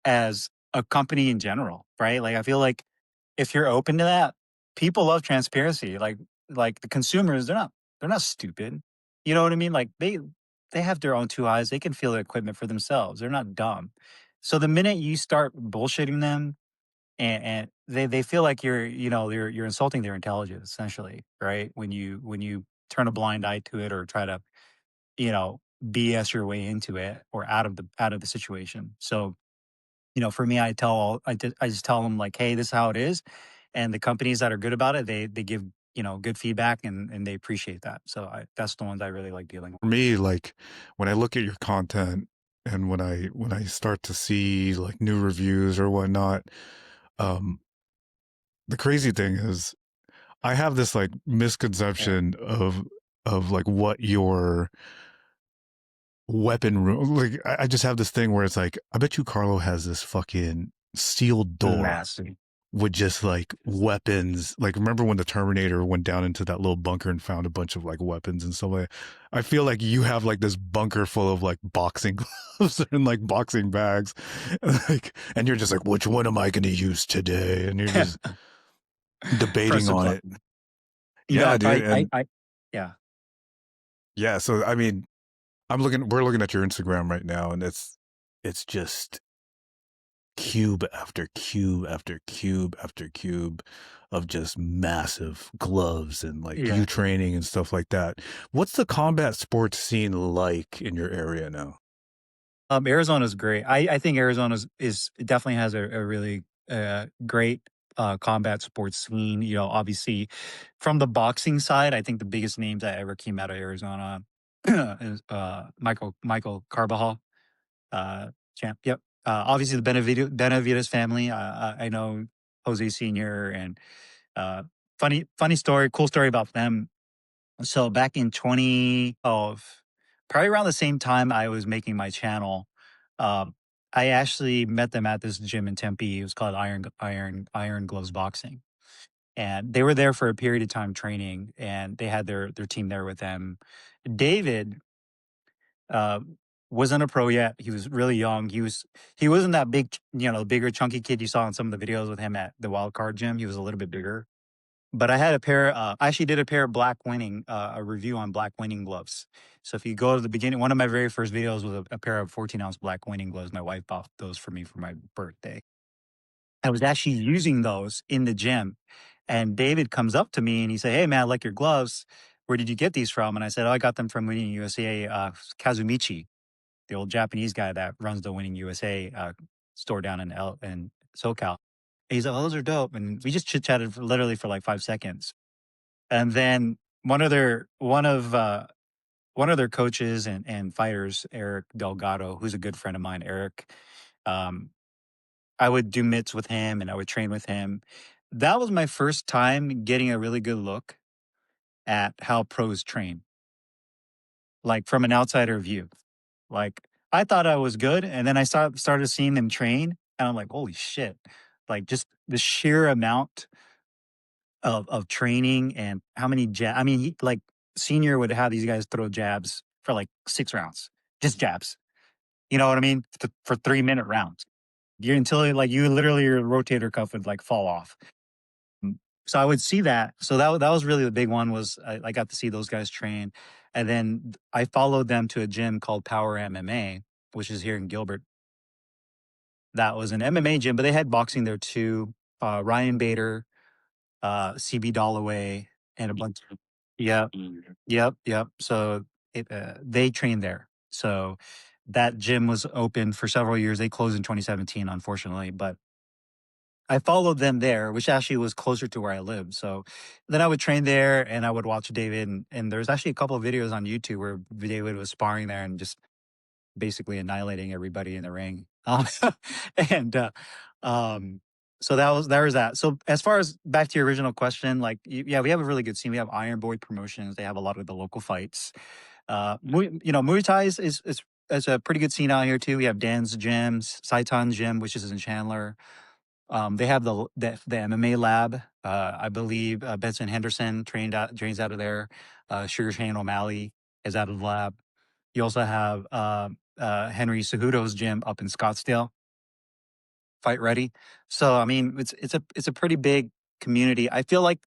as a company in general, right? Like, I feel like if you're open to that, people love transparency. Like the consumers, they're not stupid. You know what I mean? Like they have their own two eyes. They can feel the equipment for themselves. They're not dumb. So the minute you start bullshitting them and they feel like you're insulting their intelligence essentially, right? When you turn a blind eye to it or try to you know BS your way into it or out of the situation. So for me, I just tell them like, hey, this is how it is, and the companies that are good about it, they give good feedback and they appreciate that. So that's the ones I really like dealing with. For me, like when I look at your content and when I start to see like new reviews or whatnot, um, the crazy thing is I have this like Yeah. misconception of like what your weapon room like I just have this thing where it's like I bet you Carlo has this fucking sealed door Massive. with just like weapons. Like remember when the Terminator went down into that little bunker and found a bunch of like weapons and stuff like that? I feel like you have like this bunker full of like boxing gloves and like boxing bags. Like and you're just like, which one am I gonna use today? And you're just Press debating the on it. button. Yeah, dude. I And yeah. yeah, so I mean, we're looking at your Instagram right now and it's just cube after cube after cube after cube of just massive gloves and like you Yeah. training and stuff like that. What's the combat sports scene like in your area now? Arizona's great. I think Arizona it definitely has a really great combat sports scene. Obviously from the boxing side, I think the biggest names that ever came out of Arizona. is, Michael Carbajal, champ. Yep. Obviously the Benavides family. I know Jose Senior, and uh, funny story, cool story about them. So back in 2012, probably around the same time I was making my channel, I actually met them at this gym in Tempe. It was called Iron Gloves Boxing, and they were there for a period of time training, and they had their team there with them. David uh, wasn't a pro yet. He was really young. He wasn't that big, bigger chunky kid you saw in some of the videos with him at the Wild Card Gym. He was a little bit bigger. But I had a pair. I actually did a pair of a review on black winning gloves. So if you go to the beginning, one of my very first videos was a pair of 14-ounce black winning gloves. My wife bought those for me for my birthday. I was actually using those in the gym, and David comes up to me and he said, "Hey man, I like your gloves. Where did you get these from?" And I said, "Oh, I got them from Winning USA, Kazumichi, the old Japanese guy that runs the Winning USA store down in SoCal." And he's like, "Oh, those are dope." And we just chit chatted literally for like 5 seconds. And then one of their coaches and fighters, Eric Delgado, who's a good friend of mine, Eric. Um, I would do mitts with him and I would train with him. That was my first time getting a really good look at how pros train, like from an outsider view. Like I thought I was good, and then I started seeing them train, and I'm like, holy shit! Like just the sheer amount of training and how many jab. I mean, like Senior would have these guys throw jabs for like 6 rounds, just jabs. You know what I mean? For 3 minute rounds. You until like you literally your rotator cuff would like fall off. Mm. So I would see that. So that was really the big one was I got to see those guys train, and then I followed them to a gym called Power MMA, which is here in Gilbert. That was an MMA gym, but they had boxing there too. Ryan Bader, CB Dollaway, and a bunch. Yep, yep. So they trained there. So that gym was open for several years. They closed in 2017, unfortunately, but I followed them there, which actually was closer to where I lived. So then I would train there and I would watch David. And there's actually a couple of videos on YouTube where David was sparring there and just basically annihilating everybody in the ring. And um, so there was that. So as far as back to your original question, like, yeah, we have a really good scene. We have Iron Boy Promotions. They have a lot of the local fights. Muay Thai is a pretty good scene out here too. We have Dan's Gym, Saitan's Gym, which is in Chandler. They have the MMA lab. I believe Benson Henderson trains out of there. Sugar Shane O'Malley is out of the lab. You also have Henry Cejudo's gym up in Scottsdale, Fight Ready. So I mean, it's a pretty big community. I feel like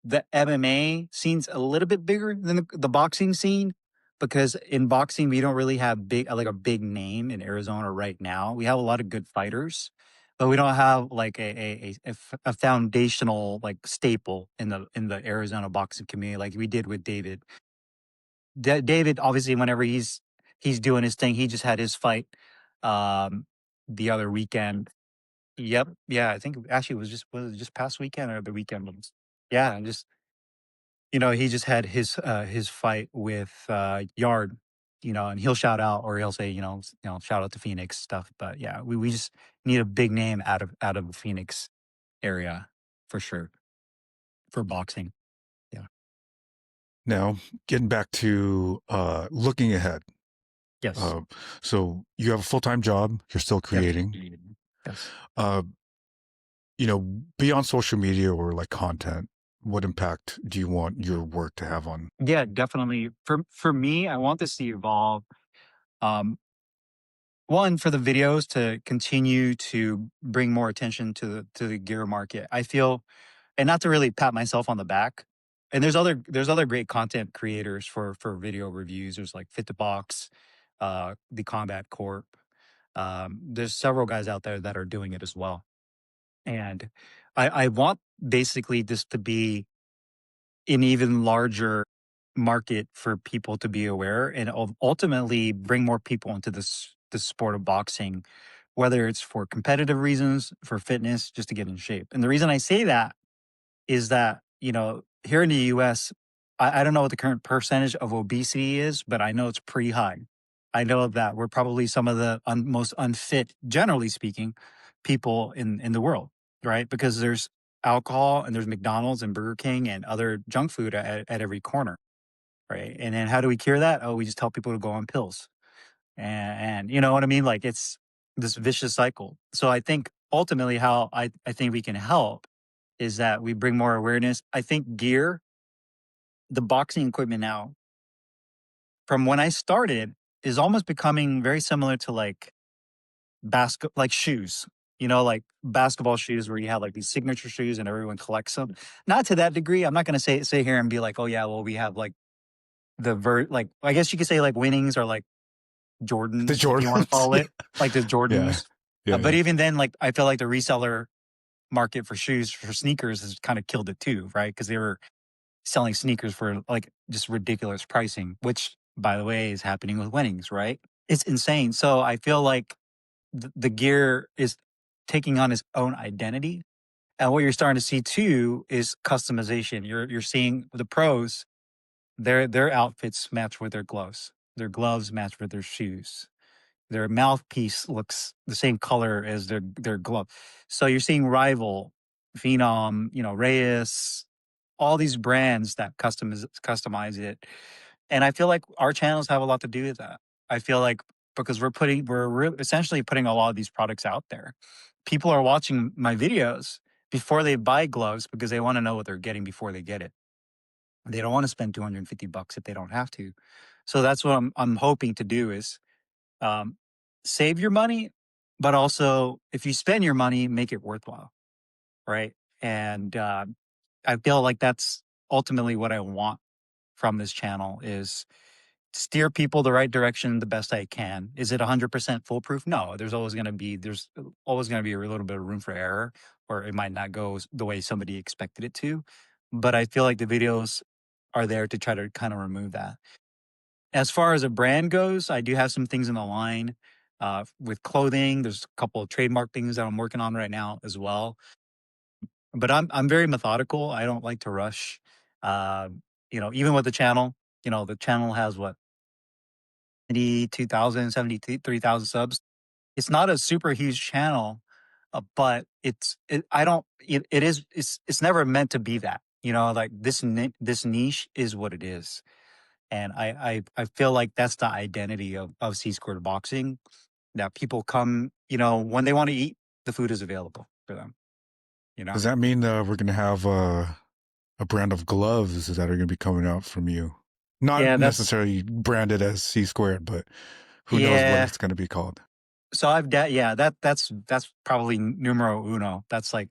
the MMA scene's a little bit bigger than the boxing scene because in boxing we don't really have a big name in Arizona right now. We have a lot of good fighters, but we don't have like a foundational like staple in the Arizona boxing community like we did with David. David obviously whenever he's doing his thing, he just had his fight um the other weekend. Yep. Yeah, I think actually it was it just past weekend or the weekend. Yeah, and just he just had his fight with Yard, and he'll shout out or he'll say, shout out to Phoenix stuff. But yeah, we just need a big name out of the Phoenix area for sure for boxing. Yeah. Now, getting back to looking ahead. Yes. Uh, so you have a full time job. You're still Yes. creating. Yes. Uh, beyond social media or like content, what impact do you want your work to have on? Yeah, definitely. For me, I want this to evolve. Um, One for the videos to continue to bring more attention to the gear market. I feel, and not to really pat myself on the back. And there's other great content creators for video reviews. There's like Fit to Box, the Combat Corp. There's several guys out there that are doing it as well. And I want basically this to be an even larger market for people to be aware and ultimately bring more people into this sport of boxing, whether it's for competitive reasons, for fitness, just to get in shape. And the reason I say that is that, here in the US, I don't know what the current percentage of obesity is, but I know it's pretty high. I know that we're probably some of the most unfit, generally speaking, people in the world, right? Because there's alcohol and there's McDonald's and Burger King and other junk food at every corner, right? And then how do we cure that? Oh, we just tell people to go on pills, and you know what I mean? Like it's this vicious cycle. So I think ultimately, how I think we can help is that we bring more awareness. I think gear, the boxing equipment now, from when I started, is almost becoming very similar to like like shoes. You know, like basketball shoes where you have like these signature shoes and everyone collects them. Not to that degree. I'm not going to say here and be like, oh yeah, well we have like like I guess you could say like winnings or like The Jordans if you want to Jordans. call it like the Yeah. Jordans. Yeah. But Yeah. even then, like I feel like the reseller market for shoes for sneakers has kind of killed it too, right? Because they were selling sneakers for like just ridiculous pricing, which by the way is happening with winnings, right? It's insane. So I feel like the gear is taking on its own identity. And what you're starting to see too is customization. You're seeing the pros, their outfits match with their gloves. Their gloves match with their shoes. Their mouthpiece looks the same color as their glove. So you're seeing Rival, Phenom, you know, Reyes, all these brands that customize it. And I feel like our channels have a lot to do with that. I feel like because we're essentially putting a lot of these products out there. People are watching my videos before they buy gloves because they want to know what they're getting before they get it. They don't want to spend $250 if they don't have to. So that's what I'm hoping to do is um, save your money, but also if you spend your money, make it worthwhile, right? And I feel like that's ultimately what I want from this channel is steer people the right direction the best I can. Is it 100% foolproof? No, there's always going to be a little bit of room for error, or it might not go the way somebody expected it to. But I feel like the videos are there to try to kind of remove that. As far as a brand goes, I do have some things in the line with clothing. There's a couple of trademark things that I'm working on right now as well. But I'm very methodical. I don't like to rush. Uh, you know, even with the channel, you know, the channel has what 72,000, 73,000 subs. It's not a super huge channel, but I don't. It is. It's never meant to be that. You know, like this niche is what it is. And I feel like that's the identity of C squared boxing, that people come, you know, when they want to eat, the food is available for them, you know? Does that mean we're gonna have a brand of gloves that are gonna be coming out from you? Not Yeah, necessarily branded as C squared, but who knows what yeah. it's gonna be called? So yeah, that's probably numero uno. That's like,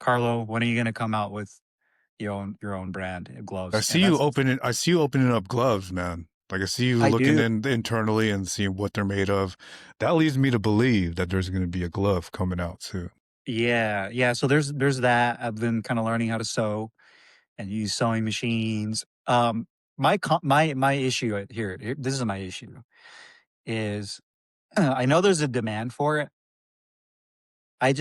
Carlo, when are you going to come out with your own brand of I gloves? see And you that's, opening. I see you opening up gloves, man. Like I see you I looking do. in internally and seeing what they're made of. That leads me to believe that there's going to be a glove coming out too. Yeah. Yeah. So there's that. I've been kind of learning how to sew and use sewing machines. My issue this is my issue is I know there's a demand for it. I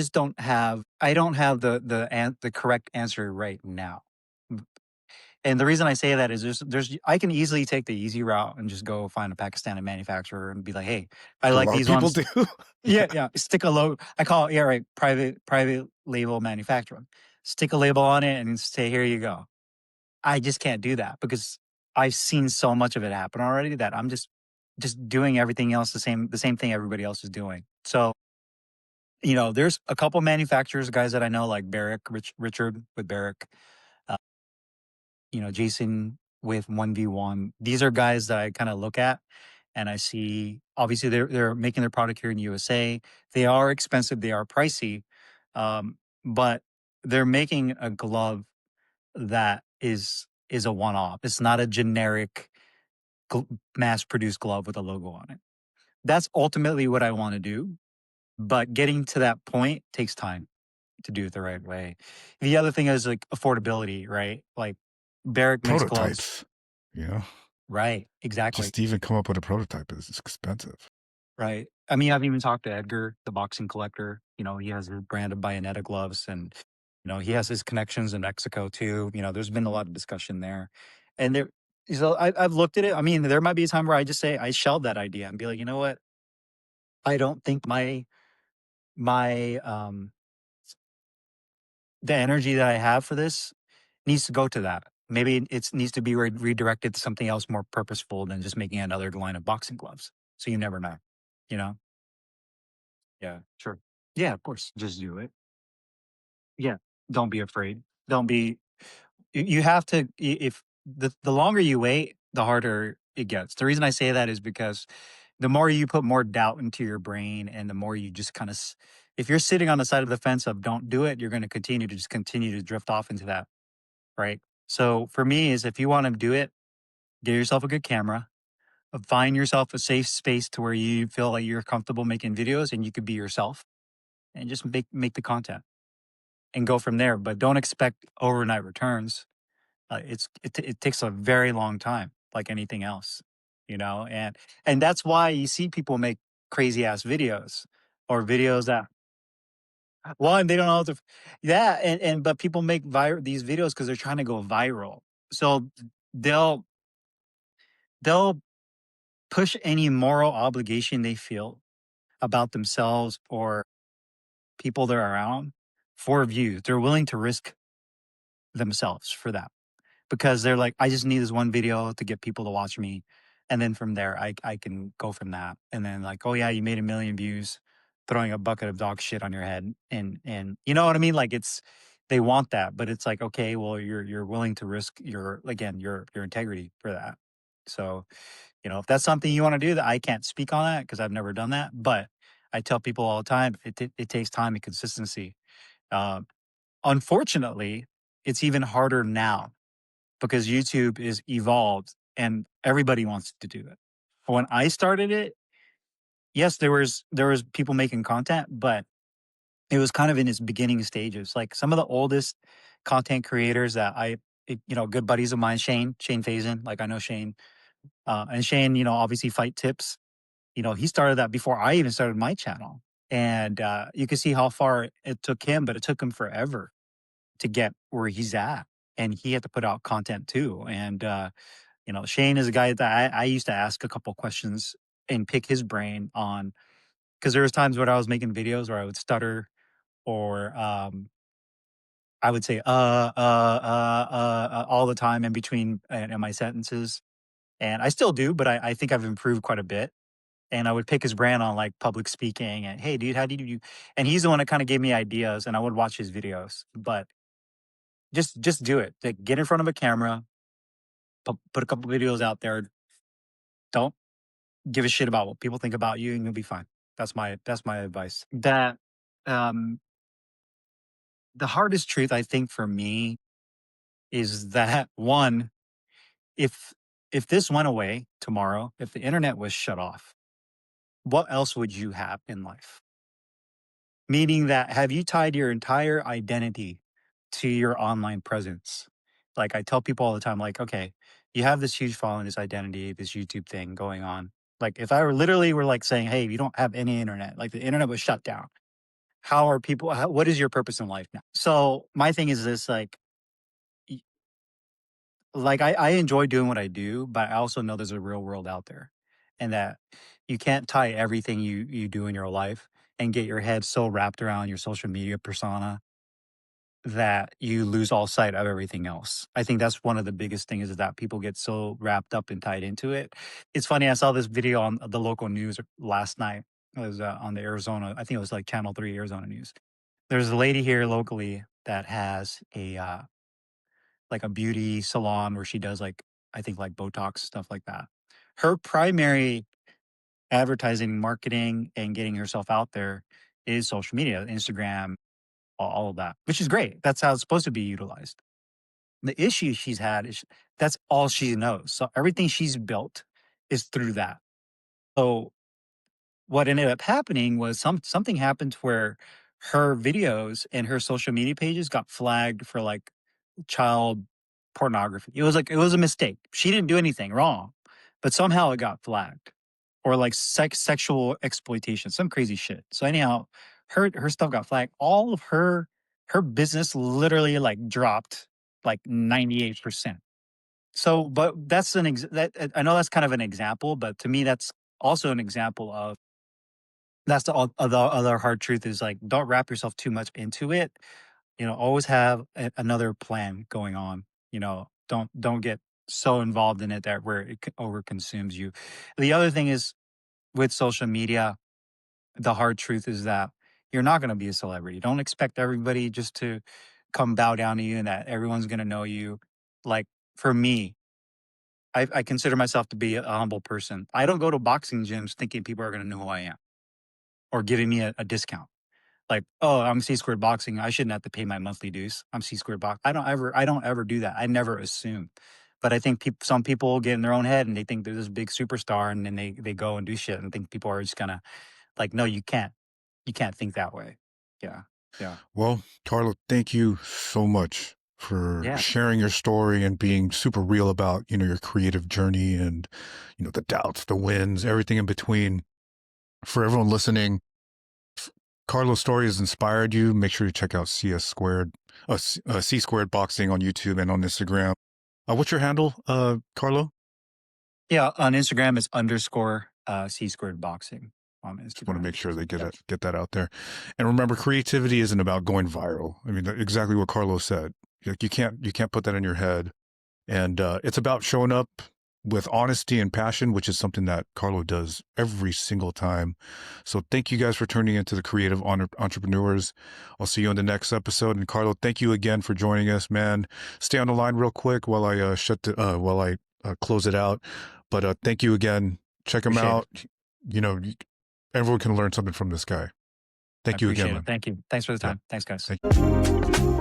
don't have the correct answer right now. And the reason I say that is I can easily take the easy route and just go find a Pakistani manufacturer and be like, "Hey, I A like lot of these people ones." do. Yeah, Yeah. yeah. Stick a logo. I call it, yeah, right. Private label manufacturing. Stick a label on it and say, "Here you go." I just can't do that because I've seen so much of it happen already that I'm just doing everything else the same thing everybody else is doing. So you know, there's a couple manufacturers, guys that I know, like Barrick, Richard with Barrick, uh, you know, Jason with 1v1. These are guys that I kind of look at and I see obviously they're making their product here in the USA. They are expensive, they are pricey, but they're making a glove that is a one off. It's not a generic mass produced glove with a logo on it. That's ultimately what I want to do, but getting to that point takes time to do it the right way. The other thing is like affordability, right? Like Barrick makes gloves. Prototypes. You know, Right. Exactly. just to even come up with a prototype is expensive. Right. I mean, I've even talked to Edgar, the boxing collector. You know, he has his brand of Bayonetta gloves and, you know, he has his connections in Mexico too. You know, there's been a lot of discussion there. And there, so I've looked at it. I mean, there might be a time where I just say I shelve that idea and be like, you know what? I don't think my the energy that I have for this needs to go to that. Maybe it needs to be redirected to something else more purposeful than just making another line of boxing gloves. So you never know, you know? Yeah, sure. Yeah, of course. Just do it. Yeah. Don't be afraid. Don't be, you have to, if the longer you wait, the harder it gets. The reason I say that is because the more you put more doubt into your brain and the more you just kind of, if you're sitting on the side of the fence of don't do it, you're going to continue to drift off into that. Right. So for me is if you want to do it, get yourself a good camera, find yourself a safe space to where you feel like you're comfortable making videos and you could be yourself and just make the content and go from there. But don't expect overnight returns. It takes a very long time, like anything else, you know. And that's why you see people make crazy ass videos or videos that one they don't know how to, yeah, and but people make these videos because they're trying to go viral. So they'll they'll push any moral obligation they feel about themselves or people they're around for views. They're willing to risk themselves for that because they're like, I just need this one video to get people to watch me. And then from there, I can go from that. And then like, oh yeah, you made 1 million views throwing a bucket of dog shit on your head. And you know what I mean? Like it's, they want that, but it's like, okay, well, you're willing to risk your, again, your integrity for that. So, you know, if that's something you want to do, that I can't speak on that because I've never done that. But I tell people all the time, it takes time and consistency. Uh, Unfortunately, it's even harder now because YouTube is evolved and everybody wants to do it. When I started it, yes, there was people making content, but it was kind of in its beginning stages. Like some of the oldest content creators that you know, good buddies of mine, Shane Faison, like I know Shane, and Shane, you know, obviously fight tips. You know, he started that before I even started my channel, and you can see how far it took him, but it took him forever to get where he's at, and he had to put out content too. And you know, Shane is a guy that I used to ask a couple questions and pick his brain on because there was times when I was making videos where I would stutter or I would say all the time in between in my sentences, and I still do, but I think I've improved quite a bit. And I would pick his brain on like public speaking and hey, dude, how do you? And he's the one that kind of gave me ideas, and I would watch his videos. But just do it. Like, get in front of a camera, put a couple videos out there. Don't give a shit about what people think about you, and you'll be fine. That's my advice. That um, the hardest truth I think for me is that one, if if this went away tomorrow, if the internet was shut off, what else would you have in life? Meaning that have you tied your entire identity to your online presence? Like I tell people all the time, like, okay, you have this huge following, this identity, this YouTube thing going on. Like if I were literally were like saying, hey, you don't have any internet, like the internet was shut down. How are people, what is your purpose in life now? So my thing is this, y- like I enjoy doing what I do, but I also know there's a real world out there and that you can't tie everything you do in your life and get your head so wrapped around your social media persona that you lose all sight of everything else. I think that's one of the biggest things is that people get so wrapped up and tied into it. It's funny, I saw this video on the local news last night. It was on the Arizona, I think it was like Channel 3 Arizona News. There's a lady here locally that has a like a beauty salon where she does like I think like Botox stuff like that. Her primary advertising, marketing, and getting herself out there is social media, Instagram, all of that, which is great. That's how it's supposed to be utilized. The issue she's had is that's all she knows. So everything she's built is through that. So what ended up happening was something happened where her videos and her social media pages got flagged for like child pornography. It was like it was a mistake. She didn't do anything wrong, but somehow it got flagged. Or like sexual exploitation, some crazy shit. So anyhow, her stuff got flagged. All of her business literally like dropped like 98%. So, but that's that I know that's kind of an example, but to me, that's also an example of that's the other hard truth is like don't wrap yourself too much into it. You know, always have another plan going on. You know, don't get so involved in it that where it over consumes you. The other thing is with social media, the hard truth is that you're not going to be a celebrity. Don't expect everybody just to come bow down to you and that everyone's going to know you. Like for me, I consider myself to be a humble person. I don't go to boxing gyms thinking people are going to know who I am or giving me a discount. Like, oh, I'm C squared boxing. I shouldn't have to pay my monthly dues. I'm C squared box. I don't ever do that. I never assume. But I think some people get in their own head and they think they're this big superstar and then they go and do shit and think people are just gonna like, no, you can't think that way. Yeah. Yeah. Well, Carlo, thank you so much for Yeah. sharing your story and being super real about, your creative journey and, the doubts, the wins, everything in between. For everyone listening, Carlo's story has inspired you. Make sure you check out CS squared, C squared boxing on YouTube and on Instagram. What's your handle, Carlo? Yeah. On Instagram it's underscore C squared boxing on Just want to Instagram. make sure they Yep. get that out there. And remember, creativity isn't about going viral. I mean, exactly what Carlos said. Like you can't put that in your head. And it's about showing up with honesty and passion, which is something that Carlo does every single time. So thank you guys for turning into the creative entrepreneurs. I'll see you on the next episode. And Carlo, thank you again for joining us, man. Stay on the line real quick while I while I close it out. But thank you again. Check him Appreciate it. out. You know, everyone can learn something from this guy. I Thank you again, appreciate it. man. Thank you. Thanks for the Yeah. time. Thanks, guys. Thank you.